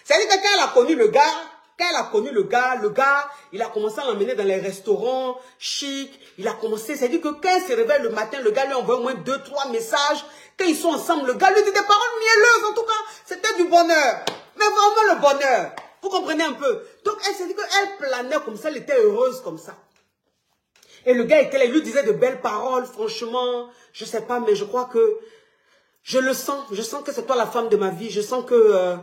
C'est-à-dire que quand elle a connu le gars, le gars, il a commencé à l'emmener dans les restaurants chics. Il a commencé, c'est-à-dire que quand il se réveille le matin, le gars lui envoie au moins 2-3 messages. Quand ils sont ensemble, le gars lui dit des paroles mielleuses. En tout cas, c'était du bonheur. Mais vraiment le bonheur. Vous comprenez un peu? Donc, elle s'est dit qu'elle planait comme ça, elle était heureuse comme ça. Et le gars était là, il lui disait de belles paroles, franchement, je sais pas, mais je crois que je le sens. Je sens que c'est toi la femme de ma vie. Je sens que...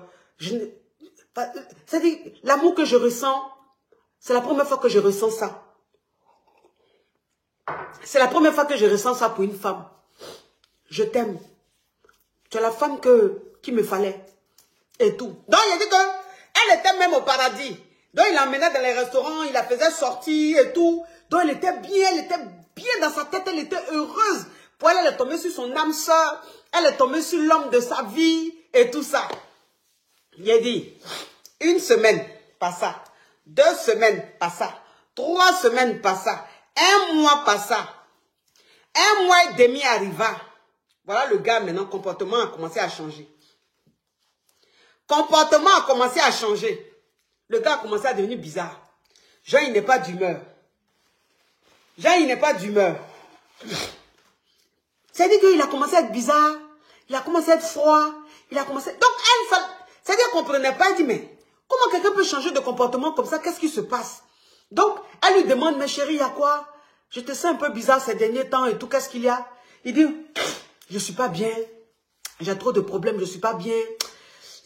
c'est-à-dire, l'amour que je ressens, c'est la première fois que je ressens ça. C'est la première fois que je ressens ça pour une femme. Je t'aime. Tu es la femme qu'il me fallait. Et tout. Donc, il a dit que elle était même au paradis. Donc, il l'emmenait dans les restaurants, il la faisait sortir et tout. Donc, elle était bien dans sa tête, elle était heureuse. Pour elle, elle est tombée sur son âme sœur, elle est tombée sur l'homme de sa vie et tout ça. Il a dit, 1 semaine passa, 2 semaines passa, 3 semaines passa, 1 mois passa, 1 mois et demi arriva. Voilà le gars maintenant, comportement a commencé à changer. Comportement a commencé à changer. Le gars a commencé à devenir bizarre. Jean, il n'est pas d'humeur. Jean, il n'est pas d'humeur. C'est-à-dire qu'il a commencé à être bizarre. Il a commencé à être froid. Il a commencé... Donc, elle, c'est-à-dire qu'elle ne comprenait pas. Elle dit, mais comment quelqu'un peut changer de comportement comme ça? Qu'est-ce qui se passe? Donc, elle lui demande, mais chérie, il y a quoi? Je te sens un peu bizarre ces derniers temps et tout. Qu'est-ce qu'il y a? Il dit, je ne suis pas bien. J'ai trop de problèmes, je ne suis pas bien.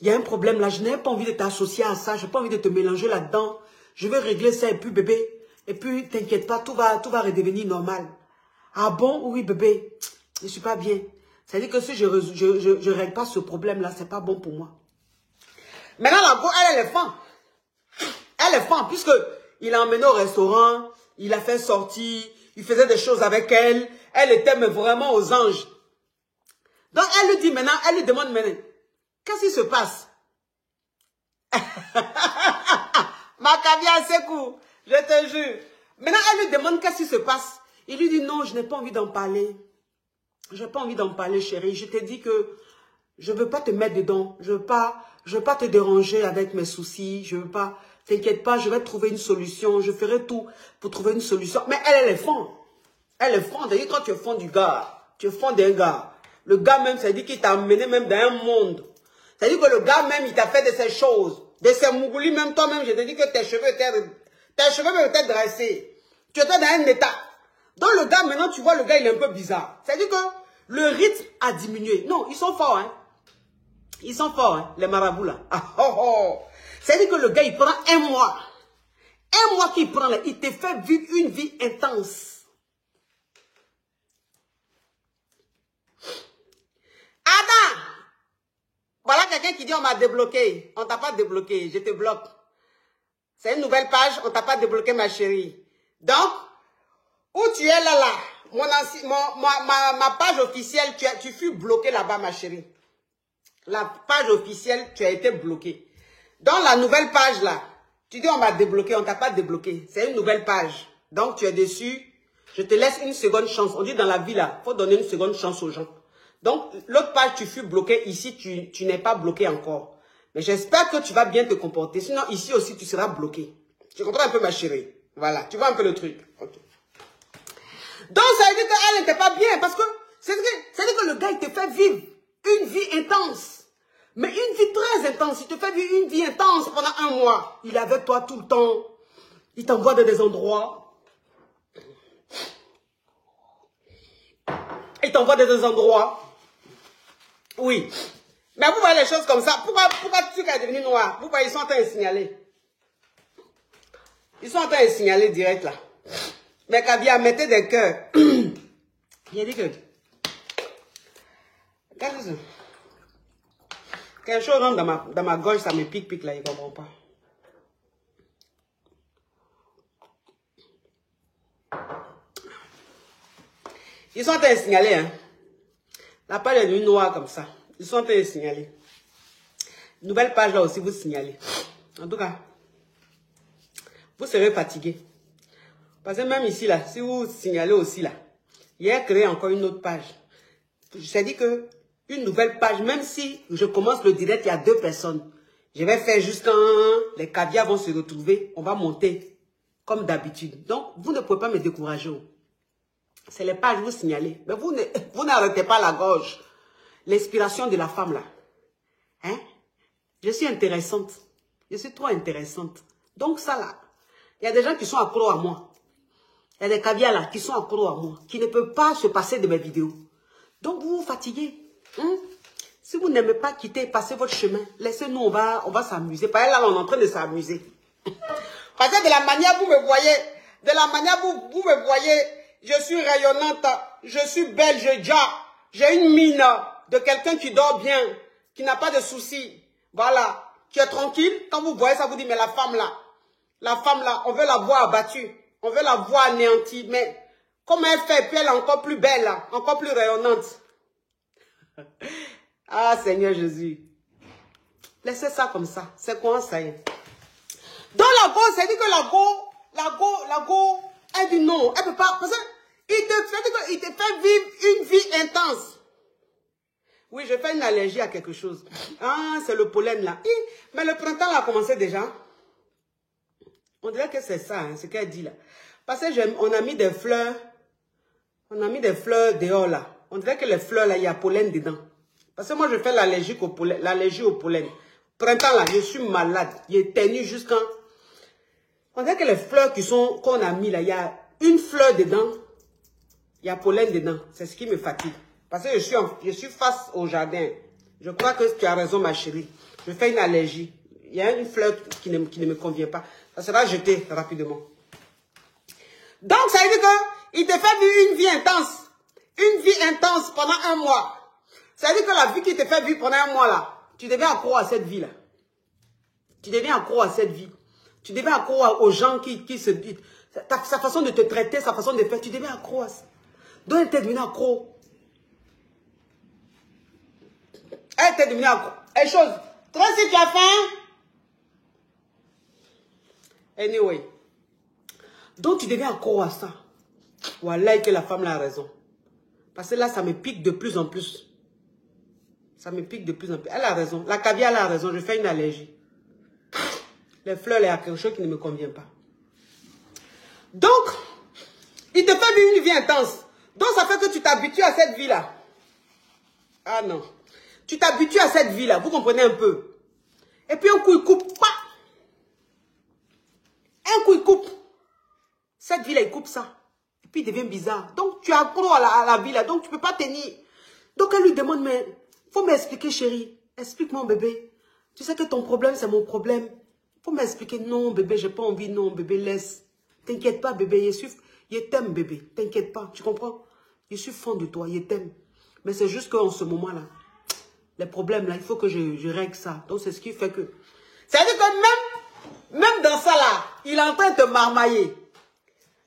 Il y a un problème là, je n'ai pas envie de t'associer à ça. Je n'ai pas envie de te mélanger là-dedans. Je vais régler ça et puis bébé. Et puis, t'inquiète pas, tout va redevenir normal. Ah bon? Oui, bébé. Je ne suis pas bien. C'est-à-dire que si je ne règle pas ce problème-là, ce n'est pas bon pour moi. Maintenant, la go, elle est fan. Elle est fan, puisqu'il l'a emmené au restaurant, il a fait sortir, il faisait des choses avec elle. Elle était mais vraiment aux anges. Donc, elle lui dit maintenant, elle lui demande maintenant, qu'est-ce qui se passe? Ma caviar, c'est cool, je te jure. Maintenant, elle lui demande qu'est-ce qui se passe. Il lui dit non, je n'ai pas envie d'en parler. Je n'ai pas envie d'en parler, chérie. Je t'ai dit que je ne veux pas te mettre dedans. Je ne veux pas te déranger avec mes soucis. Je veux pas. T'inquiète pas, je vais trouver une solution. Je ferai tout pour trouver une solution. Mais elle est fond. Elle est fond. C'est-à-dire quand tu es fond du gars, tu es fond d'un gars. Le gars même, c'est-à-dire qu'il t'a amené même dans un monde. C'est-à-dire que le gars même, il t'a fait de ces choses. De ces mougoulis, même toi-même, je te dis que tes cheveux étaient dressés. Tu étais dans un état. Donc le gars, maintenant, tu vois, le gars, il est un peu bizarre. C'est-à-dire que le rythme a diminué. Non, ils sont forts, hein. Ils sont forts, hein, les marabouts, là. Ah, oh, oh. C'est-à-dire que le gars, il prend un mois. Un mois qu'il prend, là, il te fait vivre une vie intense. Adam! Voilà quelqu'un qui dit on m'a débloqué. On t'a pas débloqué, je te bloque. C'est une nouvelle page, on t'a pas débloqué, ma chérie. Donc, où tu es là, ma page officielle, tu fus bloqué là-bas, ma chérie. La page officielle, tu as été bloqué. Dans la nouvelle page là, tu dis on m'a débloqué, on t'a pas débloqué. C'est une nouvelle page. Donc, tu es dessus. Je te laisse une seconde chance. On dit dans la vie là, il faut donner une seconde chance aux gens. Donc, l'autre page, tu fus bloqué. Ici, tu n'es pas bloqué encore. Mais j'espère que tu vas bien te comporter. Sinon, ici aussi, tu seras bloqué. Tu comprends un peu, ma chérie? Voilà, tu vois un peu le truc. Okay. Donc, ça veut dire qu'elle n'était pas bien. Parce que, c'est-à-dire que le gars, il te fait vivre une vie intense. Mais une vie très intense. Il te fait vivre une vie intense pendant un mois. Il est avec toi tout le temps. Il t'envoie dans des endroits. Il t'envoie dans des endroits. Oui. Mais vous voyez les choses comme ça. Pourquoi tu es devenu noir? Pourquoi ils sont en train de signaler? Ils sont en train de signaler direct là. Mais Caviar, mettez des cœurs. Il a dit que... Quelque chose rentre dans ma gorge, ça me pique là, il ne comprend pas. Ils sont en train de signaler, hein. La page est devenue noire comme ça. Ils sont en train de signaler. Nouvelle page là aussi, vous signalez. En tout cas, vous serez fatigué. Parce que même ici là, si vous signalez aussi là, il y a créé encore une autre page. Je t'ai dit que une nouvelle page, même si je commence le direct, il y a 2 personnes. Je vais faire juste quand les caviars vont se retrouver, on va monter comme d'habitude. Donc, vous ne pouvez pas me décourager. C'est les pages, vous signalez. Mais vous n'arrêtez pas la gorge. L'inspiration de la femme là. Hein? Je suis intéressante. Je suis trop intéressante. Donc ça là, il y a des gens qui sont accros à moi. Il y a des caviars là qui sont accros à moi. Qui ne peuvent pas se passer de mes vidéos. Donc vous vous fatiguez. Hein? Si vous n'aimez pas quitter, passer votre chemin, laissez-nous, on va s'amuser. Par là, on est en train de s'amuser. Parce que de la manière vous me voyez, vous me voyez, je suis rayonnante, je suis belle, j'ai une mine de quelqu'un qui dort bien, qui n'a pas de soucis. Voilà, qui est tranquille. Quand vous voyez ça, vous dites, mais la femme là, on veut la voir abattue, on veut la voir anéantie. Mais comment elle fait, puis elle est encore plus belle, encore plus rayonnante. Ah, Seigneur Jésus. Laissez ça comme ça. C'est quoi ça y est? Dans la go, c'est dit que la go, elle dit non. Elle peut pas. Parce qu'il te fait vivre une vie intense. Oui, je fais une allergie à quelque chose. Ah, c'est le pollen là. Mais le printemps a commencé déjà. On dirait que c'est ça, hein, ce qu'elle dit là. Parce que on a mis des fleurs. On a mis des fleurs dehors là. On dirait que les fleurs là, il y a pollen dedans. Parce que moi, je fais l'allergie au pollen. Printemps là, je suis malade. J'éternue jusqu'en... On dirait que les fleurs qu'on a mis là, il y a une fleur dedans. Il y a pollen dedans. C'est ce qui me fatigue. Parce que je suis face au jardin. Je crois que tu as raison, ma chérie. Je fais une allergie. Il y a une fleur qui ne me convient pas. Ça sera jeté rapidement. Donc, ça veut dire qu'il te fait vivre une vie intense. Une vie intense pendant 1 mois. Ça veut dire que la vie qu'il te fait vivre pendant 1 mois là, tu deviens accro à cette vie là. Tu deviens accro à cette vie. Tu deviens accro aux gens qui se disent. Sa façon de te traiter, sa façon de faire, tu deviens accro à ça. Donc, elle t'est devenue accro. Elle t'est devenue accro. Et chose, toi si tu as faim. Anyway. Donc, tu deviens accro à ça. Voilà que la femme a raison. Parce que là, ça me pique de plus en plus. Ça me pique de plus en plus. Elle a raison. La caviar, elle a raison. Je fais une allergie. Les fleurs, il y a quelque chose qui ne me convient pas. Donc, il te fait vivre une vie intense. Donc, ça fait que tu t'habitues à cette vie-là. Ah non. Tu t'habitues à cette vie-là. Vous comprenez un peu. Et puis, un coup, il coupe. Pas. Un coup, il coupe. Cette vie-là, il coupe ça. Et puis, il devient bizarre. Donc, tu es accro à la vie-là. Donc, tu ne peux pas tenir. Donc, elle lui demande, mais, faut m'expliquer, chérie. Explique-moi, bébé. Tu sais que ton problème, c'est mon problème. Faut m'expliquer. Non, bébé, j'ai pas envie. Non, bébé, laisse. T'inquiète pas, bébé. Je t'aime, bébé. T'inquiète pas. Tu comprends? Je suis fan de toi. Je t'aime. Mais c'est juste qu'en ce moment-là, les problèmes, là, il faut que je règle ça. Donc, c'est ce qui fait que... C'est-à-dire que même dans ça, là, il est en train de te marmailler.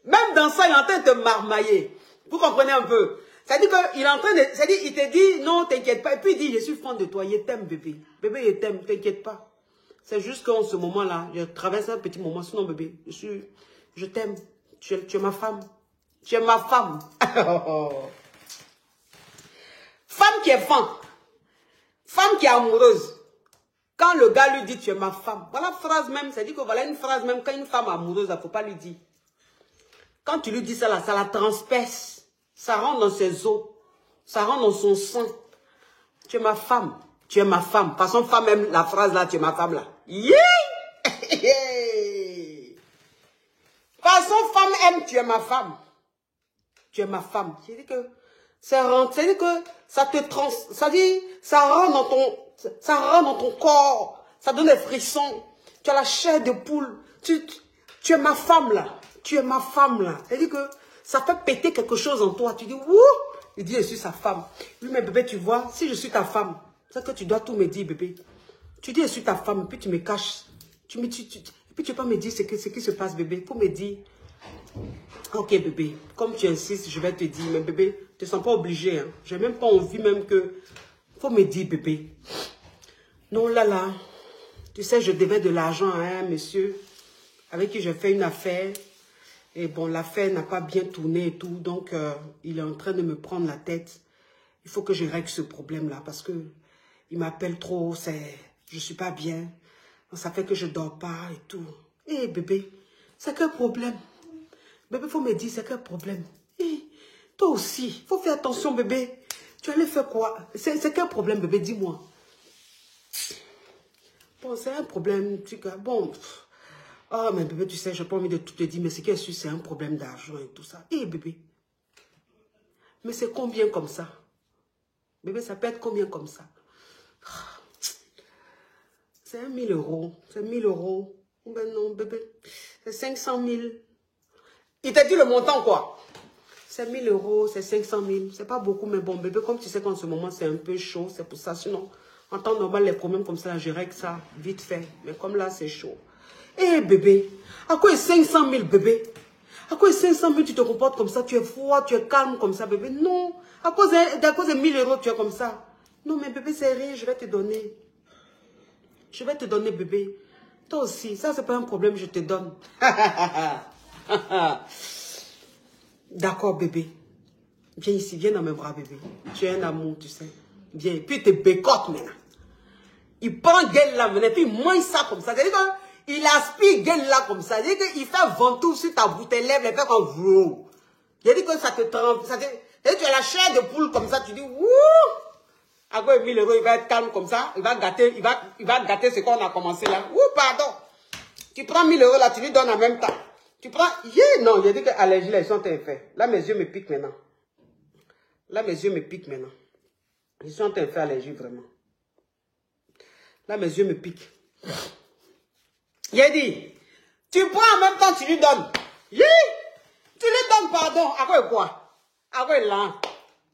Même dans ça, il est en train de te marmailler. Vous comprenez un peu? C'est-à-dire qu'il est en train de... C'est-à-dire il te dit, non, t'inquiète pas. Et puis il dit, je suis fan de toi. Je t'aime, bébé. Bébé, je t'aime. T'inquiète pas. C'est juste qu'en ce moment-là, je traverse un petit moment. Sinon, bébé, je t'aime. Tu es ma femme. Tu es ma femme. Femme qui est fan. Femme qui est amoureuse. Quand le gars lui dit, tu es ma femme. Voilà une phrase même. C'est-à-dire que voilà une phrase même. Quand une femme amoureuse, il ne faut pas lui dire. Quand tu lui dis ça, là, ça la transperce. Ça rentre dans ses os. Ça rentre dans son sang. Tu es ma femme. Tu es ma femme. De toute façon, femme aime la phrase là, tu es ma femme là. Yeah! De toute façon, femme aime, tu es ma femme. Tu es ma femme. C'est-à-dire que ça rentre, c'est-à-dire que ça te trans, ça rentre dans ton corps. Ça donne des frissons. Tu as la chair de poule. Tu es ma femme là. Tu es ma femme là. C'est-à-dire que ça fait péter quelque chose en toi. Tu dis, wouh! Il dit, je suis sa femme. Oui, mais bébé, tu vois, si je suis ta femme, c'est que tu dois tout me dire, bébé. Tu dis, je suis ta femme, puis tu me caches. Et puis tu ne peux pas me dire ce qui se passe, bébé. Il faut me dire, ok, bébé, comme tu insistes, je vais te dire, mais bébé, tu ne te sens pas obligé. Hein. Je n'ai même pas envie même que... Il faut me dire, bébé. Non, là, tu sais, je devais de l'argent à un monsieur avec qui j'ai fait une affaire. Et bon, l'affaire n'a pas bien tourné et tout. Donc, il est en train de me prendre la tête. Il faut que je règle ce problème-là parce que il m'appelle trop. Je ne suis pas bien. Ça fait que je ne dors pas et tout. Eh, bébé, c'est quel problème? Bébé, il faut me dire, c'est quel problème? Eh, toi aussi, il faut faire attention, bébé. Tu allais faire quoi? C'est quel problème, bébé? Dis-moi. Bon, c'est un problème. Bon... Oh, mais bébé, tu sais, je n'ai pas envie de tout te dire, mais ce qui est sûr, c'est un problème d'argent et tout ça. Eh, bébé, mais c'est combien comme ça? Bébé, ça peut être combien comme ça? C'est 1 000 €. C'est 1 000 €. Ben non, bébé, c'est 500 000. Il t'a dit le montant, quoi? C'est 1 000 €, c'est 500 000. C'est pas beaucoup, mais bon, bébé, comme tu sais qu'en ce moment, c'est un peu chaud, c'est pour ça. Sinon, en temps normal, les problèmes comme ça, je règle ça vite fait. Mais comme là, c'est chaud. Eh bébé, à quoi est 500 000 bébé? À quoi est 500 000 tu te comportes comme ça? Tu es froid, tu es calme comme ça bébé? Non, à cause de 1 000 € tu es comme ça. Non mais bébé c'est rien, je vais te donner. Je vais te donner bébé. Toi aussi, ça c'est pas un problème, je te donne. D'accord bébé. Viens ici, viens dans mes bras bébé. Tu es un amour, tu sais. Viens, puis il te bécote maintenant. Il prend d'elle là maintenant, puis il mange ça comme ça. C'est-à-dire Il aspire gueule là comme ça. Il fait ventoux sur ta bouche, tes lèvres, il fait comme vous. Il dit que ça te trempe. Tu as la chair de poule comme ça, tu dis wouh. À quoi 1000 €, il va être calme comme ça. Il va gâter ce qu'on a commencé là. Ouh, pardon. Tu prends 1000 € là, tu lui donnes en même temps. Tu prends. Non, il a dit que allergie là, ils sont infaits. Là, mes yeux me piquent maintenant. Là, mes yeux me piquent maintenant. Ils sont infaits allergie vraiment. Là, mes yeux me piquent. Il a dit, tu prends en même temps, tu lui donnes. Tu lui donnes pardon. À quoi? À quoi là?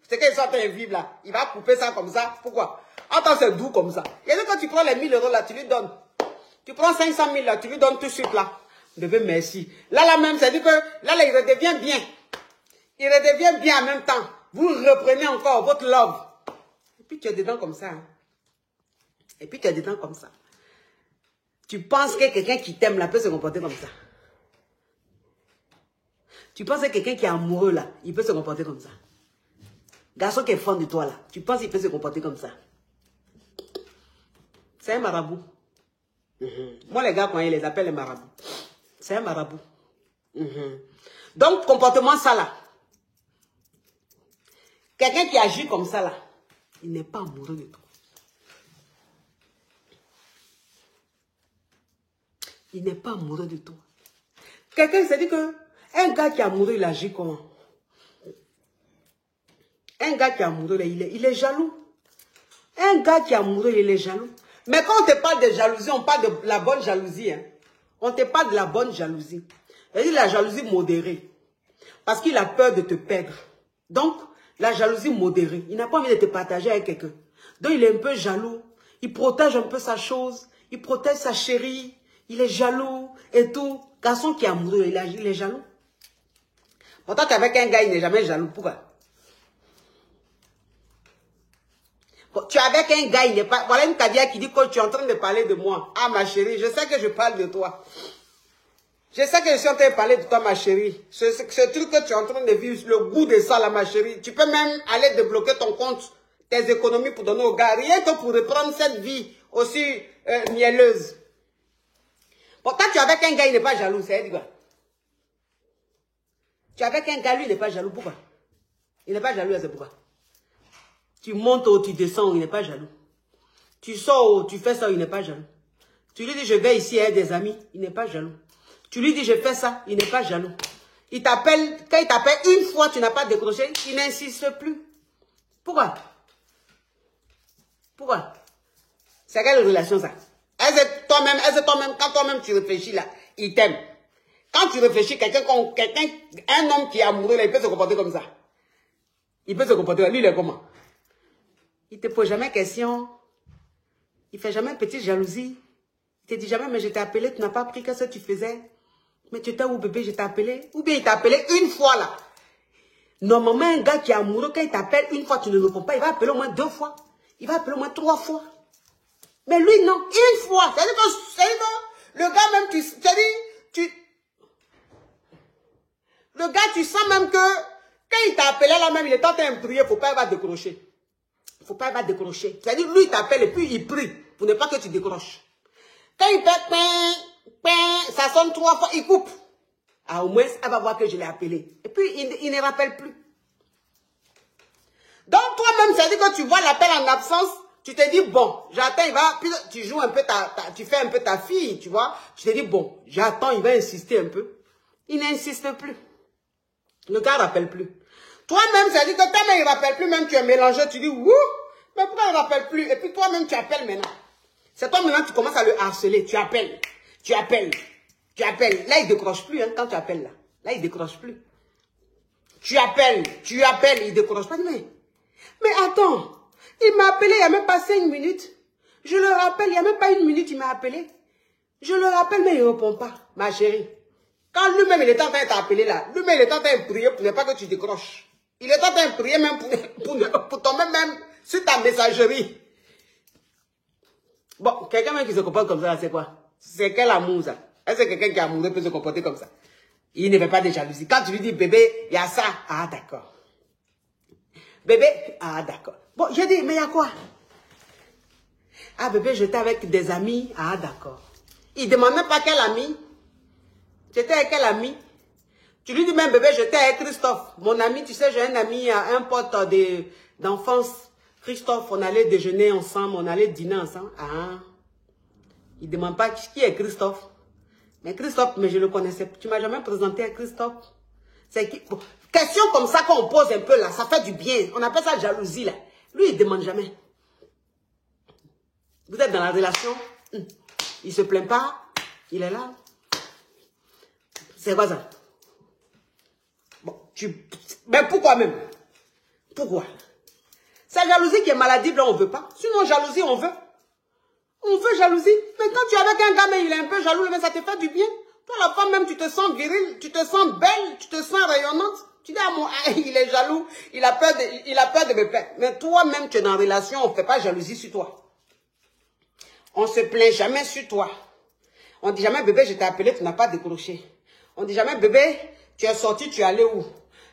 C'est qu'ils sont vivre là. Il va couper ça comme ça. Pourquoi? Attends, c'est doux comme ça. Il a dit quand tu prends les 1000 € là, tu lui donnes. Tu prends 500 000 là, tu lui donnes tout de suite là. Bébé, merci. Là même, c'est dit que là, il redevient bien. Il redevient bien en même temps. Vous reprenez encore votre love. Et puis tu es dedans comme ça. Hein. Et puis tu es dedans comme ça. Tu penses que quelqu'un qui t'aime là peut se comporter comme ça. Tu penses que quelqu'un qui est amoureux là, il peut se comporter comme ça. Garçon qui est fan de toi là, tu penses qu'il peut se comporter comme ça. C'est un marabout. Moi les gars, quand ils les appellent les marabouts, c'est un marabout. Donc comportement ça là. Quelqu'un qui agit comme ça là, il n'est pas amoureux de toi. Il n'est pas amoureux de toi. Quelqu'un s'est dit que un gars qui est amoureux, il agit comment? Un gars qui est amoureux, il est jaloux. Un gars qui est amoureux, il est jaloux. Mais quand on te parle de jalousie, on parle de la bonne jalousie. Hein. On te parle de la bonne jalousie. C'est-à-dire la jalousie modérée. Parce qu'il a peur de te perdre. Donc, la jalousie modérée. Il n'a pas envie de te partager avec quelqu'un. Donc, il est un peu jaloux. Il protège un peu sa chose. Il protège sa chérie. Il est jaloux et tout. Garçon qui est amoureux, il est jaloux. Pourtant, tu es avec un gars, il n'est jamais jaloux. Pourquoi? Tu es avec un gars, il n'est pas... Voilà une caviar qui dit que tu es en train de parler de moi. Ah, ma chérie, je sais que je parle de toi. Je sais que je suis en train de parler de toi, ma chérie. Ce truc que tu es en train de vivre, le goût de ça, là, ma chérie. Tu peux même aller débloquer ton compte, tes économies pour donner au gars. Rien que pour reprendre cette vie aussi mielleuse. Pourtant, tu es avec un gars, il n'est pas jaloux. C'est quoi? Tu es avec un gars, lui, il n'est pas jaloux. Pourquoi? Il n'est pas jaloux, c'est pourquoi? Tu montes ou tu descends, il n'est pas jaloux. Tu sors ou tu fais ça, il n'est pas jaloux. Tu lui dis, je vais ici avec des amis, il n'est pas jaloux. Tu lui dis, je fais ça, il n'est pas jaloux. Il t'appelle, quand il t'appelle une fois, tu n'as pas décroché, il n'insiste plus. Pourquoi? Pourquoi? C'est quelle relation ça? Est-ce toi-même, quand toi-même tu réfléchis là, il t'aime. Quand tu réfléchis, un homme qui est amoureux, là, il peut se comporter comme ça. Il peut se comporter, lui, il est comment? Il ne te pose jamais question. Il ne fait jamais une petite jalousie. Il ne te dit jamais, mais je t'ai appelé, tu n'as pas pris qu'est-ce que tu faisais. Mais tu étais où, bébé, je t'ai appelé. Ou bien il t'a appelé une fois là. Normalement, un gars qui est amoureux, quand il t'appelle une fois, tu ne le réponds pas, il va appeler au moins 2 fois. Il va appeler au moins 3 fois. Mais lui, non, une fois. C'est-à-dire que le gars même, le gars, tu sens même que quand il t'a appelé là même, il est en train de prier, il ne faut pas, il va décrocher. Il ne faut pas, il va décrocher. C'est-à-dire, lui, il t'appelle et puis il prie pour ne pas que tu décroches. Quand il fait ça sonne 3 fois, il coupe. Ah, au moins, elle va voir que je l'ai appelé. Et puis, il ne rappelle plus. Donc, toi-même, c'est-à-dire que tu vois l'appel en absence, tu te dis, bon, j'attends, il va, puis tu joues un peu tu fais un peu ta fille, tu vois. Tu te dis, bon, j'attends, il va insister un peu. Il n'insiste plus. Le gars ne rappelle plus. Toi-même, c'est-à-dire que toi-même, il ne rappelle plus, même tu es mélangé, tu dis, wouh, mais pourquoi il ne rappelle plus? Et puis toi-même, tu appelles maintenant. C'est toi maintenant, tu commences à le harceler. Tu appelles, tu appelles, tu appelles. Là, il ne décroche plus, hein, quand tu appelles là. Là, il ne décroche plus. Tu appelles, il ne décroche pas. Mais attends, il m'a appelé il n'y a même pas 5 minutes. Je le rappelle, il n'y a même pas 1 minute, il m'a appelé. Je le rappelle, mais il ne répond pas, ma chérie. Quand lui-même, il est en train de t'appeler là, lui-même, il est en train de prier pour ne pas que tu décroches. Il est en train de prier même pour tomber même sur ta messagerie. Bon, quelqu'un même qui se comporte comme ça, c'est quoi? C'est quel amour ça? Est-ce que quelqu'un qui est amoureux peut se comporter comme ça? Il ne fait pas de jalousie. Quand tu lui dis, bébé, il y a ça. Ah, d'accord. Bébé, ah, d'accord. Bon, je dis, mais il y a quoi? Ah, bébé, j'étais avec des amis. Ah, d'accord. Il ne demande même pas quel ami. J'étais avec quel ami? Tu lui dis même, bébé, j'étais avec Christophe. Mon ami, tu sais, j'ai un ami, un pote d'enfance. Christophe, on allait déjeuner ensemble, on allait dîner ensemble. Ah. Il ne demande pas qui est Christophe. Mais Christophe, mais je le connaissais. Tu ne m'as jamais présenté à Christophe. C'est qui? Bon, question comme ça qu'on pose un peu là, ça fait du bien. On appelle ça jalousie là. Lui, il ne demande jamais. Vous êtes dans la relation, il ne se plaint pas, il est là. C'est quoi ça? Bon, mais pourquoi même? Pourquoi? C'est la jalousie qui est maladive, là, on ne veut pas. Sinon, jalousie, on veut. On veut jalousie. Mais quand tu es avec un gars, mais il est un peu jaloux, mais ça te fait du bien. Toi, la femme, même, tu te sens virile, tu te sens belle, tu te sens rayonnante. Tu dis, ah, mon, il est jaloux, il a peur de me perdre. Mais toi-même, tu es dans une relation, on ne fait pas jalousie sur toi. On ne se plaint jamais sur toi. On ne dit jamais, bébé, je t'ai appelé, tu n'as pas décroché. On ne dit jamais, bébé, tu es sorti, tu es allé où?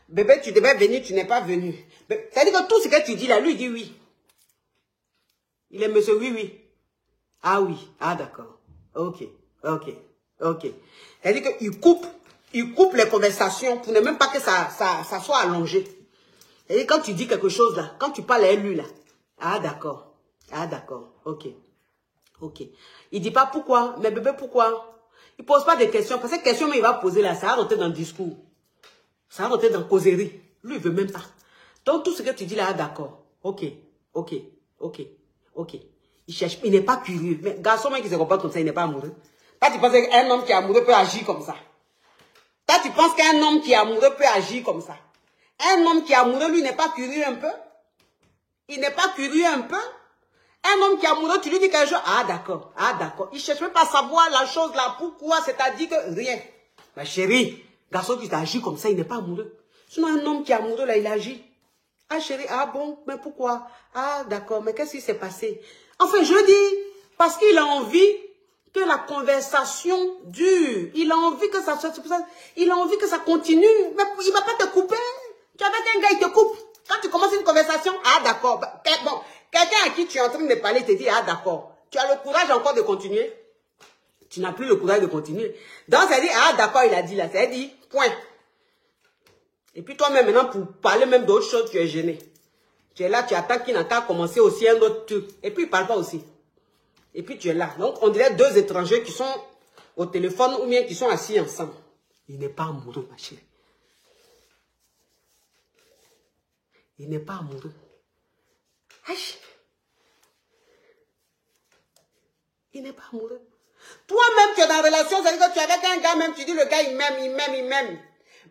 Bébé, tu devais venir, tu n'es pas venu. C'est-à-dire que tout ce que tu dis là, lui, il dit oui. Il est monsieur oui, oui. Ah oui, ah d'accord. Ok, ok, ok. C'est-à-dire qu'il coupe les conversations pour ne même pas que ça soit allongé. C'est-à-dire quand tu dis quelque chose là, quand tu parles à lui là, ah d'accord, ok, ok. Il dit pas pourquoi, mais bébé pourquoi? Il pose pas de questions, parce que les questions mais il va poser là, ça va rentrer dans le discours. Ça va rentrer dans la causerie. Lui il veut même pas. Donc tout ce que tu dis là, ah d'accord, ok, ok, ok, ok. Il cherche, il n'est pas curieux. Mais garçon même qui se comporte comme ça, il n'est pas amoureux. Toi, tu penses qu'un homme qui est amoureux peut agir comme ça. Toi, tu penses qu'un homme qui est amoureux peut agir comme ça. Un homme qui est amoureux, lui, n'est pas curieux un peu. Il n'est pas curieux un peu. Un homme qui est amoureux, tu lui dis quelque chose. Ah, d'accord. Ah, d'accord. Il ne cherche même pas à savoir la chose là. Pourquoi? C'est-à-dire que rien. Ma chérie, garçon qui agit comme ça, il n'est pas amoureux. Sinon, un homme qui est amoureux, là, il agit. Ah, chérie, ah bon, mais pourquoi? Ah, d'accord, mais qu'est-ce qui s'est passé? Enfin, je dis, parce qu'il a envie que la conversation dure. Il a envie que ça continue. Mais il ne va pas te couper. Tu es avec un gars, il te coupe. Quand tu commences une conversation, ah d'accord. Bon, quelqu'un à qui tu es en train de parler te dit, ah d'accord. Tu as le courage encore de continuer. Tu n'as plus le courage de continuer. Donc, ça dit, ah d'accord, il a dit là. Ça dit, point. Et puis toi-même, maintenant, pour parler même d'autres choses, tu es gêné. Tu es là, tu attends qu'il n'entende commencer aussi un autre truc. Et puis, il ne parle pas aussi. Et puis, tu es là. Donc, on dirait deux étrangers qui sont au téléphone ou bien qui sont assis ensemble. Il n'est pas amoureux, ma chérie. Il n'est pas amoureux. Aïe. Il n'est pas amoureux. Toi-même, tu es dans la relation, c'est-à-dire que tu es avec un gars, même, tu dis le gars, il m'aime.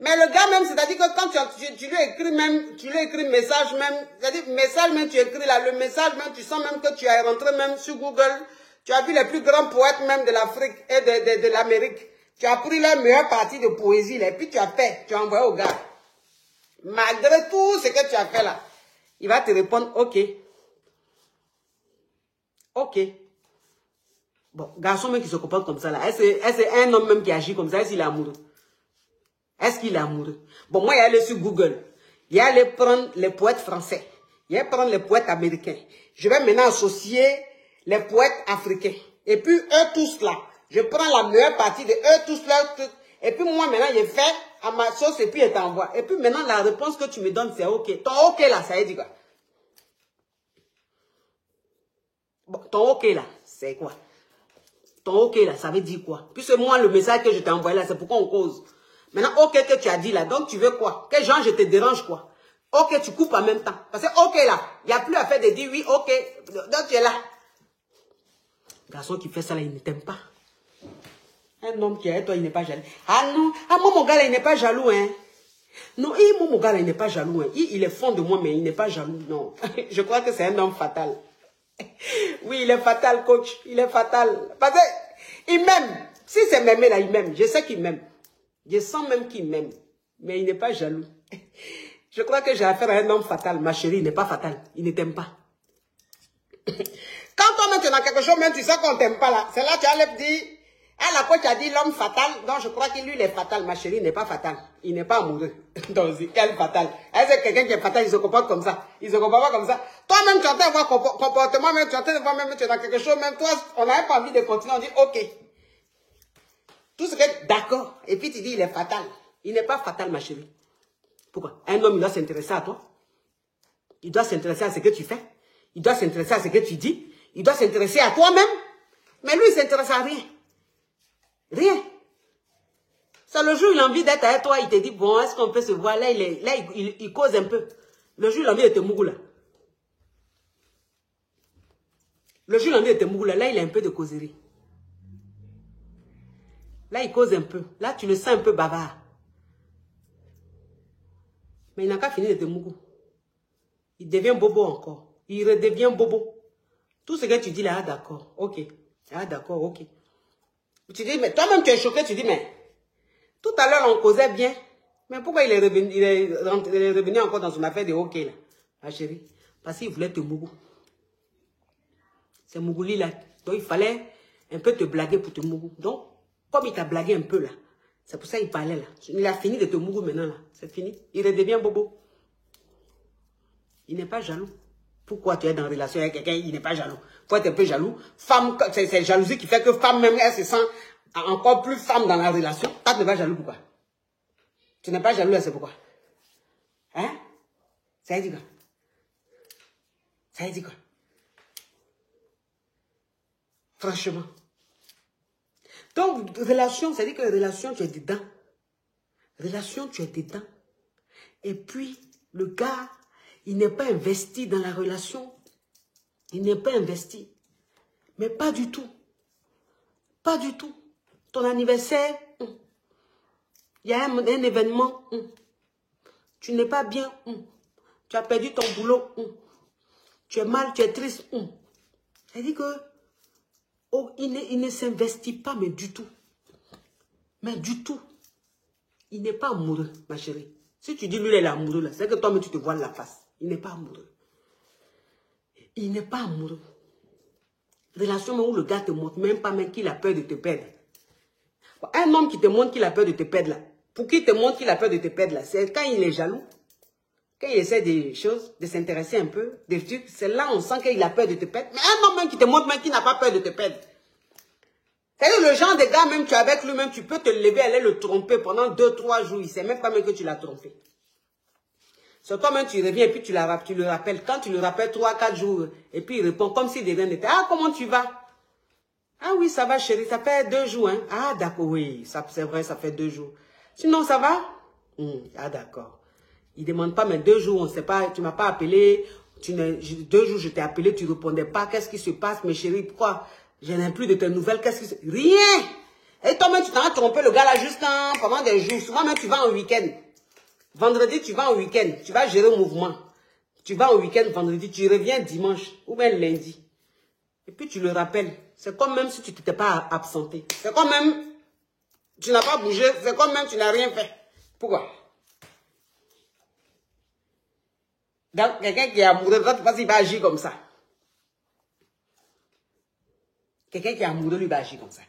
Mais le gars même, c'est-à-dire que quand tu lui écris même, tu lui écris message même, c'est-à-dire message même, tu écris là, le message même, tu sens même que tu es rentré même sur Google, tu as vu les plus grands poètes même de l'Afrique et de l'Amérique. Tu as pris la meilleure partie de poésie là, et puis tu as envoyé au gars. Malgré tout ce que tu as fait là, il va te répondre, ok. Ok. Bon, garçon même qui se comporte comme ça là, est-ce que un homme même qui agit comme ça, est-ce qu'il est amoureux? Est-ce qu'il est amoureux? Bon, moi, il est allé sur Google. Il est allé prendre les poètes français. Il est allé prendre les poètes américains. Je vais maintenant associer les poètes africains. Et puis, eux tous là. Je prends la meilleure partie de eux tous là. Et puis, moi, maintenant, je fais à ma sauce et puis je t'envoie. Et puis, maintenant, la réponse que tu me donnes, c'est OK. Ton OK là, ça veut dire quoi? Bon, ton OK là, c'est quoi? Ton OK là, ça veut dire quoi? Puisque moi, le message que je t'ai envoyé là, c'est pourquoi on cause. Maintenant, OK que tu as dit là, donc tu veux quoi? Quel genre je te dérange quoi? OK, tu coupes en même temps. Parce que OK là, il n'y a plus à faire de dire oui, OK. Donc tu es là. Garçon qui fait ça là, il ne t'aime pas. Un homme qui est avec toi, il n'est pas jaloux. Ah non, ah moi mon gars là, il n'est pas jaloux hein. Non, moi mon gars là, il n'est pas jaloux hein. Il est fond de moi, mais il n'est pas jaloux, non. Je crois que c'est un homme fatal. Oui, il est fatal, coach. Il est fatal. Parce qu'il m'aime. Si c'est m'aimer là, il m'aime. Je sais qu'il m'aime. Je sens même qu'il m'aime. Mais il n'est pas jaloux. Je crois que j'ai affaire à un homme fatal. Ma chérie, il n'est pas fatal. Il ne t'aime pas. Quand toi-même tu es dans quelque chose, même tu sais qu'on ne t'aime pas là. C'est là que tu as dit. Ah, la coach a dit l'homme fatal. Donc je crois que lui, il est fatal. Ma chérie, il n'est pas fatal. Il n'est pas amoureux. Donc, quel fatal? Est-ce que quelqu'un qui est fatal, il se comporte comme ça? Il se comporte pas comme ça. Toi-même, tu es en train de voir comportement, même tu es en train de voir même tu es dans quelque chose, même toi, on n'avait pas envie de continuer. On dit OK. Tout ce que... D'accord. Et puis tu dis, il est fatal. Il n'est pas fatal, ma chérie. Pourquoi? Un homme, il doit s'intéresser à toi. Il doit s'intéresser à ce que tu fais. Il doit s'intéresser à ce que tu dis. Il doit s'intéresser à toi-même. Mais lui, il ne s'intéresse à rien. Rien. C'est le jour où il a envie d'être avec toi, il te dit, bon, est-ce qu'on peut se voir? Là, il cause un peu. Le jour où il a envie de te mourir là. Le jour où il a envie de te mourir là, il a un peu de causerie. Là, il cause un peu. Là, tu le sens un peu bavard. Mais il n'a qu'à finir de te mourir. Il devient bobo encore. Il redevient bobo. Tout ce que tu dis là, ah d'accord, ok. Ah d'accord, ok. Tu dis, mais toi-même tu es choqué, tu dis, mais tout à l'heure on causait bien. Mais pourquoi il est revenu encore dans son affaire de ok là, ma chérie? Parce qu'il voulait te mourir. C'est Mougouli là. Donc il fallait un peu te blaguer pour te mourir. Donc, comme il t'a blagué un peu là, c'est pour ça qu'il parlait là. Il a fini de te mourir maintenant là. C'est fini. Il redevient bobo. Il n'est pas jaloux. Pourquoi tu es dans une relation avec quelqu'un, il n'est pas jaloux? Faut être un peu jaloux. Femme, c'est jalousie qui fait que femme même, elle se sent encore plus femme dans la relation. Toi, tu n'es pas jaloux, pourquoi? Tu n'es pas jaloux, c'est pourquoi? Hein? Ça veut dire quoi? Ça veut dire quoi? Franchement. Donc, relation, ça veut dire que relation, tu es dedans. Relation, tu es dedans. Et puis, le gars, il n'est pas investi dans la relation. Il n'est pas investi. Mais pas du tout. Pas du tout. Ton anniversaire, il y a un événement, tu n'es pas bien, tu as perdu ton boulot, tu es mal, tu es triste. C'est-à-dire que il ne s'investit pas, mais du tout. Mais du tout. Il n'est pas amoureux, ma chérie. Si tu dis lui, il est amoureux, là, c'est que toi-même, tu te voiles la face. Il n'est pas amoureux. Il n'est pas amoureux. Relation où le gars te montre même pas qu'il a peur de te perdre. Un homme qui te montre qu'il a peur de te perdre, là, pour qu'il te montre qu'il a peur de te perdre, là, c'est quand il est jaloux, quand il essaie des choses, de s'intéresser un peu, des trucs, c'est là on sent qu'il a peur de te perdre. Mais un homme même qui te montre même qu'il n'a pas peur de te perdre. C'est-à-dire le genre de gars, même tu es avec lui-même, tu peux te lever, aller le tromper pendant 2-3 jours, il ne sait même pas même que tu l'as trompé. C'est toi-même, tu reviens et puis tu le rappelles. Quand tu le rappelles 3-4 jours, et puis il répond comme si de rien n'était. Ah, comment tu vas? Ah oui, ça va chérie, ça fait 2 jours. Hein? Ah d'accord, oui, c'est vrai, ça fait 2 jours. Sinon, ça va? Ah d'accord. Il ne demande pas, mais 2 jours, on ne sait pas, tu ne m'as pas appelé. 2 jours, je t'ai appelé, tu ne répondais pas. Qu'est-ce qui se passe, mes chéris? Pourquoi? Je n'ai plus de tes nouvelles. Qu'est-ce qui se... Rien! Et toi-même, tu t'en as trompé le gars là juste pendant des jours. Souvent même, tu vas en week-end. Vendredi, tu vas en week-end. Tu vas gérer le mouvement. Tu vas en week-end vendredi, tu reviens dimanche ou même lundi. Et puis tu le rappelles. C'est comme même si tu ne t'étais pas absenté. C'est comme même tu n'as pas bougé. C'est comme même tu n'as rien fait. Pourquoi? Donc, quelqu'un qui est amoureux, toi, tu penses qu'il va agir comme ça. Quelqu'un qui est amoureux, lui, va agir comme ça.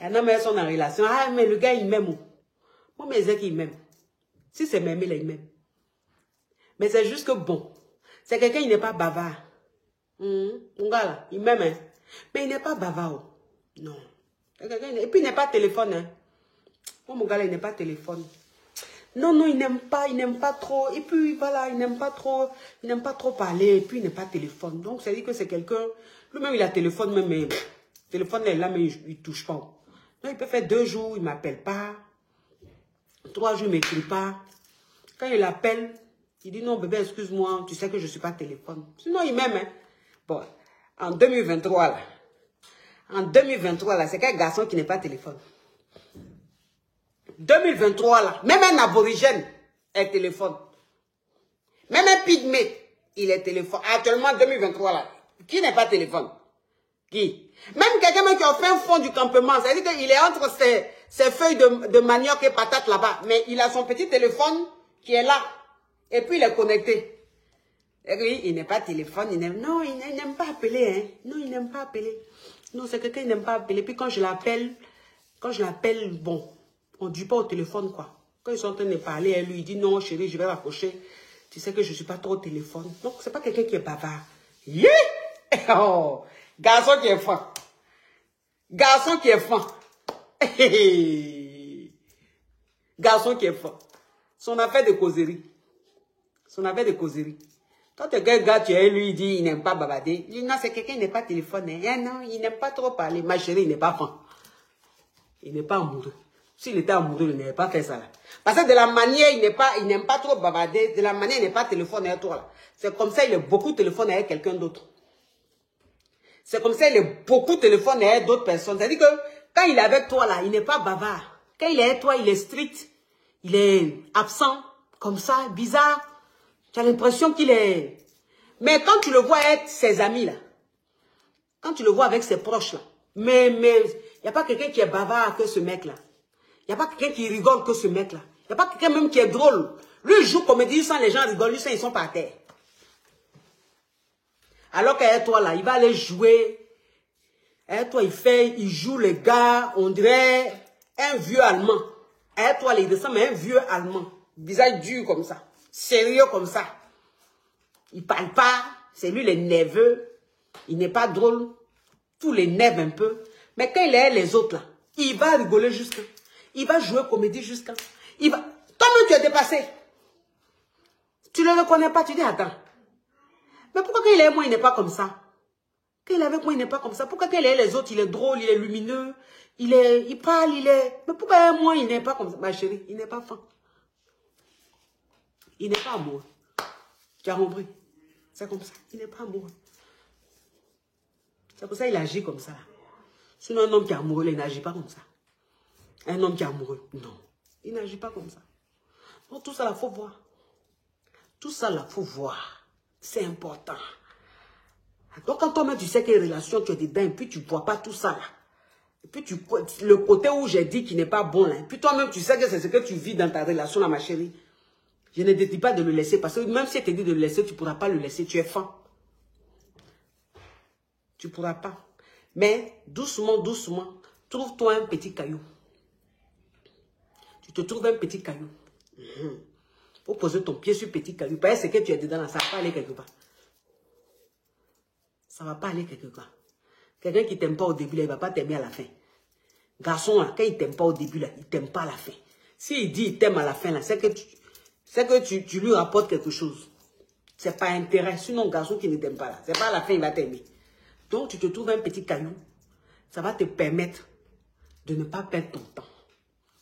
Un homme et sont en relation. Ah, mais le gars, il m'aime. Moi, mes ex, il m'aime. Si c'est m'aimer, là, il m'aime. Mais c'est juste que bon. C'est quelqu'un, il n'est pas bavard. Mon gars, là, il m'aime. Hein. Mais il n'est pas bavard. Non. Et puis, il n'est pas téléphone. Hein. Moi, mon gars, là, il n'est pas téléphone. Non, non, il n'aime pas trop. Et puis, voilà, il n'aime pas trop parler. Et puis, il n'est pas téléphone. Donc, ça dit que c'est quelqu'un... Lui-même, il a téléphone, même, mais... Téléphone, là, mais il ne touche pas. Donc, il peut faire 2 jours, il ne m'appelle pas. 3 jours, il ne m'écrit pas. Quand il appelle, il dit, non, bébé, excuse-moi, tu sais que je ne suis pas téléphone. Sinon, il m'aime, hein. Bon, en 2023, là. En 2023, là, c'est quel garçon qui n'est pas téléphone? 2023, là, même un aborigène est téléphone. Même un pygmée, il est téléphone. Actuellement, 2023, là, qui n'est pas téléphone? Qui? Même quelqu'un qui a fait un fond du campement, c'est-à-dire qu'il est entre ses feuilles de manioc et patates là-bas, mais il a son petit téléphone qui est là. Et puis, il est connecté. Et lui, il n'est pas téléphone, non, il n'aime pas appeler, hein. Non, il n'aime pas appeler. Non, c'est quelqu'un qui n'aime pas appeler. Puis quand je l'appelle, bon... On ne dit pas au téléphone, quoi. Quand ils sont en train de parler, elle lui dit, non, chérie, je vais raccrocher. Tu sais que je ne suis pas trop au téléphone. Donc, ce n'est pas quelqu'un qui est bavard. Yeah! Oh! Garçon qui est franc. Garçon qui est fin. Garçon qui est fin. Son affaire de causerie. Son affaire de causerie. Quand tu gars, tu es lui, il dit, il n'aime pas babader. Il dit, non, c'est quelqu'un qui n'est pas téléphoné. Eh non, il n'aime pas trop parler. Ma chérie, il n'est pas fin. Il n'est pas amoureux. S'il était amoureux, il n'aurait pas fait ça là. Parce que de la manière, il n'aime pas trop babader. De la manière, il n'est pas téléphoné avec toi là. C'est comme ça, il est beaucoup téléphoné avec quelqu'un d'autre. C'est comme ça, il est beaucoup téléphoné avec d'autres personnes. C'est-à-dire que quand il est avec toi là, il n'est pas bavard. Quand il est avec toi, il est strict. Il est absent. Comme ça, bizarre. Tu as l'impression qu'il est... Mais quand tu le vois avec ses amis, là, quand tu le vois avec ses proches, là, mais il n'y a pas quelqu'un qui est bavard que ce mec-là. Il n'y a pas quelqu'un qui rigole que ce mec-là. Il n'y a pas quelqu'un même qui est drôle. Lui, il joue comédie sans les gens rigolent, lui, ils sont par terre. Alors qu'avec toi, là, il va aller jouer. Avec toi, il joue le gars, on dirait un vieux Allemand. Avec toi, il descend, mais un vieux Allemand. Visage dur comme ça. Sérieux comme ça. Il parle pas. C'est lui le nerveux. Il n'est pas drôle. Tous les nerfs un peu. Mais quand il est les autres là, il va rigoler jusqu'à. Il va jouer comédie jusqu'à. Il va. Toi-même tu es dépassé. Tu ne le connais pas. Tu dis attends. Mais pourquoi quand il est avec moi il n'est pas comme ça? Quand il est avec moi il n'est pas comme ça. Pourquoi quand il est les autres il est drôle, il est lumineux, il parle, il est. Mais pourquoi avec moi il n'est pas comme ça? Ma chérie, il n'est pas fin. Il n'est pas amoureux. Tu as compris? C'est comme ça. Il n'est pas amoureux. C'est pour ça qu'il agit comme ça. Sinon, un homme qui est amoureux, il n'agit pas comme ça. Un homme qui est amoureux, non. Il n'agit pas comme ça. Donc, tout ça, il faut voir. Tout ça, il faut voir. C'est important. Donc, quand toi-même, tu sais quelle relation tu es dedans, et puis tu ne vois pas tout ça, là. Et puis, le côté où j'ai dit qu'il n'est pas bon, là. Et puis, toi-même, tu sais que c'est ce que tu vis dans ta relation, là, ma chérie. Je ne te dis pas de le laisser, parce que même si elle te dit de le laisser, tu ne pourras pas le laisser. Tu es fan. Tu ne pourras pas. Mais doucement, doucement, trouve-toi un petit caillou. Tu te trouves un petit caillou. Faut poser ton pied sur le petit caillou. Parce que ce que tu es dedans, là, ça ne va pas aller quelque part. Ça ne va pas aller quelque part. Quelqu'un qui ne t'aime pas au début, là, il ne va pas t'aimer à la fin. Garçon, là, quand il ne t'aime pas au début, là, il ne t'aime pas à la fin. S'il dit il t'aime à la fin, là, c'est que tu lui rapportes quelque chose. Ce n'est pas intérêt. Sinon, garçon qui ne t'aime pas là, ce n'est pas à la fin il va t'aimer. Donc, tu te trouves un petit caillou. Ça va te permettre de ne pas perdre ton temps.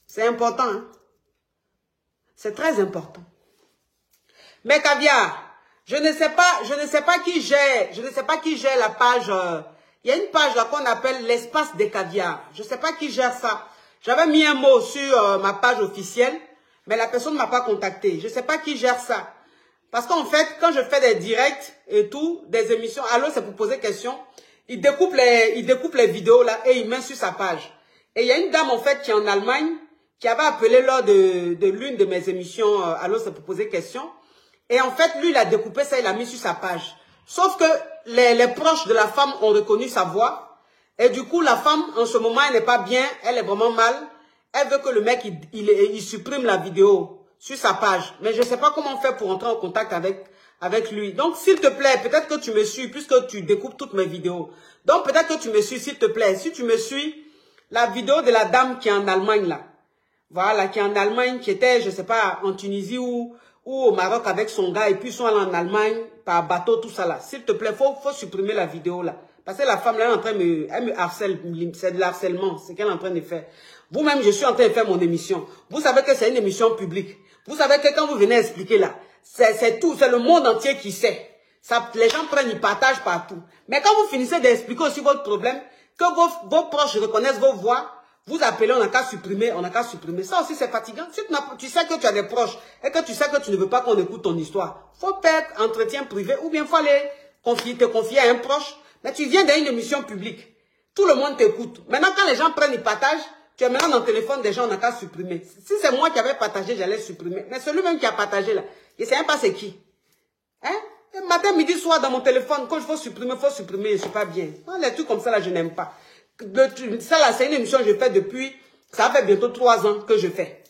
C'est important, hein? C'est très important. Mais Caviar, je ne sais pas qui gère la page. Il y a une page là qu'on appelle l'espace des caviars. Je ne sais pas qui gère ça. J'avais mis un mot sur ma page officielle, mais la personne ne m'a pas contacté. Je ne sais pas qui gère ça. Parce qu'en fait, quand je fais des directs et tout, des émissions, allô, c'est pour poser question, il découpe les vidéos là et il met sur sa page. Et il y a une dame en fait qui est en Allemagne, qui avait appelé lors de l'une de mes émissions, allô, c'est pour poser question. Et en fait, lui, il a découpé ça, il l'a mis sur sa page. Sauf que les proches de la femme ont reconnu sa voix. Et du coup, la femme, en ce moment, elle n'est pas bien, elle est vraiment mal. Elle veut que le mec, il supprime la vidéo sur sa page. Mais je ne sais pas comment faire pour entrer en contact avec lui. Donc, s'il te plaît, peut-être que tu me suis, puisque tu découpes toutes mes vidéos. Donc, peut-être que tu me suis, s'il te plaît. Si tu me suis, la vidéo de la dame qui est en Allemagne, là. Voilà, qui est en Allemagne, qui était, je ne sais pas, en Tunisie ou au Maroc avec son gars, et puis ils sont allés en Allemagne, par bateau, tout ça là. S'il te plaît, faut supprimer la vidéo là. Parce que la femme là, elle est en train elle me harcèle, c'est de l'harcèlement, c'est qu'elle est en train de faire. Vous-même, je suis en train de faire mon émission. Vous savez que c'est une émission publique. Vous savez que quand vous venez expliquer là, c'est tout, c'est le monde entier qui sait. Ça, les gens prennent, ils partagent partout. Mais quand vous finissez d'expliquer aussi votre problème, que vos proches reconnaissent vos voix, vous appelez, on n'a qu'à supprimer, on n'a qu'à supprimer. Ça aussi, c'est fatigant. Si tu sais que tu as des proches et que tu sais que tu ne veux pas qu'on écoute ton histoire, faut faire entretien privé ou bien faut aller te confier à un proche. Mais tu viens dans une émission publique. Tout le monde t'écoute. Maintenant, quand les gens prennent, ils partagent, tu es maintenant dans le téléphone des gens, on n'a qu'à supprimer. Si c'est moi qui avais partagé, j'allais supprimer. Mais celui-même qui a partagé là, il ne sait même pas c'est qui. Hein? Et matin, midi, soir, dans mon téléphone, quand il faut supprimer, je ne suis pas bien. Les trucs comme ça, là, je n'aime pas. Ça, là, c'est une émission que je fais depuis, ça fait bientôt 3 ans que je fais.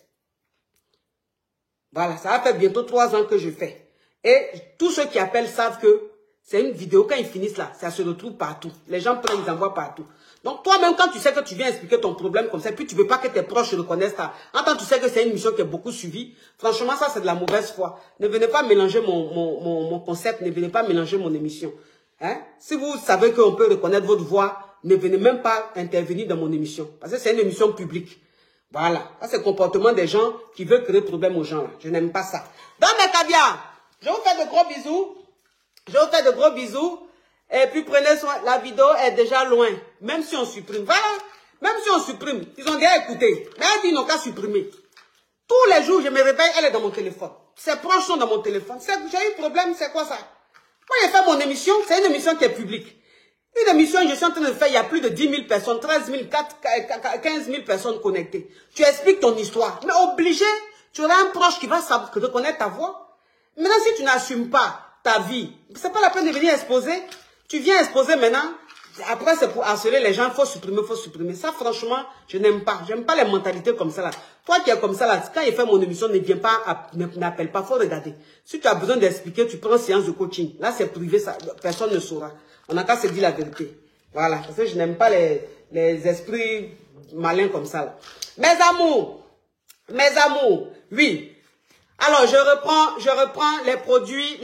Voilà, ça fait bientôt 3 ans que je fais. Et tous ceux qui appellent savent que c'est une vidéo, quand ils finissent là, ça se retrouve partout. Les gens prennent, ils envoient partout. Donc toi-même, quand tu sais que tu viens expliquer ton problème comme ça, puis tu veux pas que tes proches reconnaissent ça, en tant que tu sais que c'est une émission qui est beaucoup suivie, franchement, ça c'est de la mauvaise foi. Ne venez pas mélanger mon concept, ne venez pas mélanger mon émission. Hein? Si vous savez qu'on peut reconnaître votre voix, ne venez même pas intervenir dans mon émission. Parce que c'est une émission publique. Voilà. Ça, c'est le comportement des gens qui veulent créer problème aux gens. Là. Je n'aime pas ça. Dans mes caviars, je vous fais de gros bisous. Je vous fais de gros bisous. Et puis, prenez soin. La vidéo est déjà loin. Même si on supprime. Voilà. Même si on supprime. Ils ont déjà écouté. Mais ils n'ont qu'à supprimer. Tous les jours, je me réveille, elle est dans mon téléphone. Ses proches sont dans mon téléphone. J'ai eu problème, c'est quoi ça? Moi, j'ai fait mon émission. C'est une émission qui est publique. Une émission, je suis en train de faire, il y a plus de 10 000 personnes, 13 000, 15 000 personnes connectées. Tu expliques ton histoire. Mais obligé, tu auras un proche qui va reconnaître ta voix. Maintenant, si tu n'assumes pas ta vie, c'est pas la peine de venir exposer. Tu viens exposer maintenant. Après, c'est pour harceler les gens. Faut supprimer. Ça, franchement, je n'aime pas. J'aime pas les mentalités comme ça, là. Toi qui es comme ça, là, quand il fait mon émission, ne viens pas, n'appelle pas. Faut regarder. Si tu as besoin d'expliquer, tu prends une séance de coaching. Là, c'est privé, ça, personne ne saura. On n'a qu'à se dire la vérité. Voilà. Parce que je n'aime pas les esprits malins comme ça, là. Mes amours, oui. Alors, je reprends les produits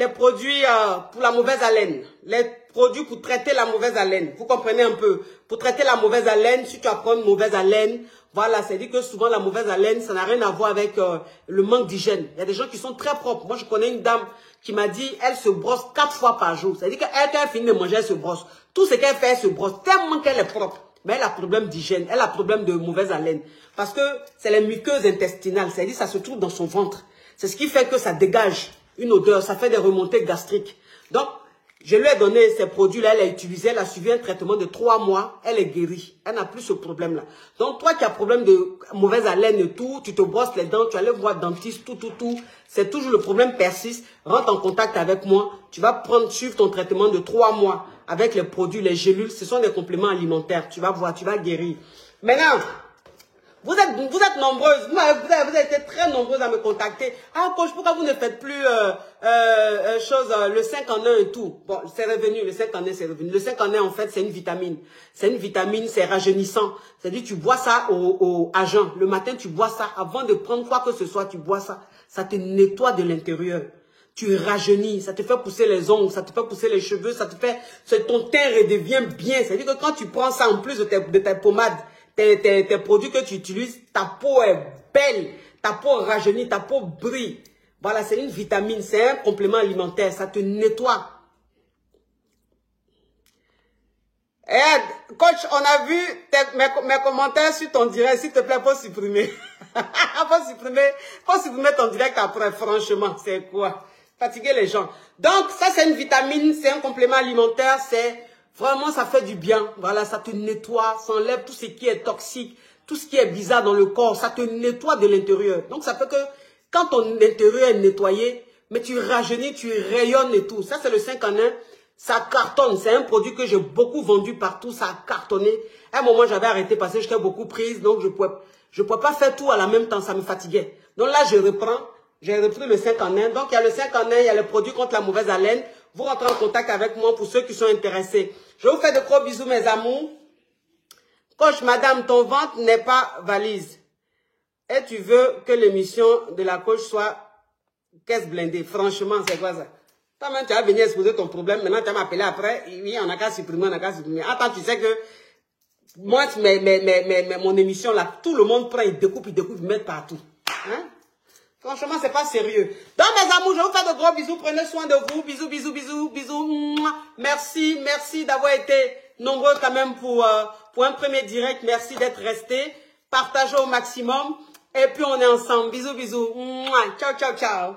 pour la mauvaise haleine. Les produits pour traiter la mauvaise haleine. Vous comprenez un peu? Pour traiter la mauvaise haleine, si tu apprends une mauvaise haleine, voilà, c'est dit que souvent la mauvaise haleine, ça n'a rien à voir avec le manque d'hygiène. Il y a des gens qui sont très propres. Moi, je connais une dame qui m'a dit, elle se brosse 4 fois par jour. C'est-à-dire qu'elle, quand elle finit de manger, elle se brosse. Tout ce qu'elle fait, elle se brosse tellement qu'elle est propre. Mais elle a problème d'hygiène, elle a problème de mauvaise haleine. Parce que c'est les muqueuses intestinales. C'est-à-dire que ça se trouve dans son ventre. C'est ce qui fait que ça dégage une odeur, ça fait des remontées gastriques. Donc, je lui ai donné ces produits-là, elle a utilisé, elle a suivi un traitement de 3 mois, elle est guérie. Elle n'a plus ce problème-là. Donc, toi qui as problème de mauvaise haleine et tout, tu te brosses les dents, tu allais voir le dentiste, tout, c'est toujours le problème persiste, rentre en contact avec moi, tu vas suivre ton traitement de 3 mois avec les produits, les gélules, ce sont des compléments alimentaires, tu vas voir, tu vas guérir. Maintenant, vous êtes nombreuses, vous avez été très nombreuses à me contacter. Ah, coach, pourquoi vous ne faites plus le 5 en 1 et tout? Bon, c'est revenu, le 5 en 1, c'est revenu. Le 5 en 1, en fait, c'est une vitamine. C'est une vitamine, c'est rajeunissant. C'est-à-dire, tu bois ça à jeun. Le matin, tu bois ça. Avant de prendre quoi que ce soit, tu bois ça. Ça te nettoie de l'intérieur. Tu rajeunis, ça te fait pousser les ongles, ça te fait pousser les cheveux, ça te fait... Ton teint redevient bien. C'est-à-dire que quand tu prends ça en plus de tes pommades, tes produits que tu utilises, ta peau est belle, ta peau rajeunit, ta peau brille. Voilà, c'est une vitamine, c'est un complément alimentaire, ça te nettoie. Et, coach, on a vu mes commentaires sur ton direct, s'il te plaît, faut supprimer. faut supprimer ton direct après, franchement, c'est quoi? Fatiguer les gens. Donc, ça c'est une vitamine, c'est un complément alimentaire, c'est... Vraiment, ça fait du bien. Voilà, ça te nettoie, ça enlève tout ce qui est toxique, tout ce qui est bizarre dans le corps. Ça te nettoie de l'intérieur. Donc, ça fait que quand ton intérieur est nettoyé, mais tu rajeunis, tu rayonnes et tout. Ça, c'est le 5 en 1. Ça cartonne. C'est un produit que j'ai beaucoup vendu partout. Ça a cartonné. À un moment, j'avais arrêté parce que j'étais beaucoup prise. Donc, je pouvais pas faire tout à la même temps. Ça me fatiguait. Donc là, je reprends. J'ai repris le 5 en 1. Donc, il y a le 5 en 1. Il y a le produit contre la mauvaise haleine. Vous rentrez en contact avec moi pour ceux qui sont intéressés. Je vous fais de gros bisous, mes amours. Coach, madame, ton ventre n'est pas valise. Et tu veux que l'émission de la coach soit caisse blindée. Franchement, c'est quoi ça? Toi-même, tu as venu exposer ton problème. Maintenant, tu vas m'appeler après. Oui, on a qu'à supprimer, Attends, tu sais que moi, mon émission, là, tout le monde prend, il découpe, ils mettent partout. Hein? Franchement, c'est pas sérieux. Donc, mes amours, je vous fais de gros bisous. Prenez soin de vous. Bisous. Merci d'avoir été nombreux quand même pour un premier direct. Merci d'être restés. Partagez au maximum. Et puis, on est ensemble. Bisous. Ciao.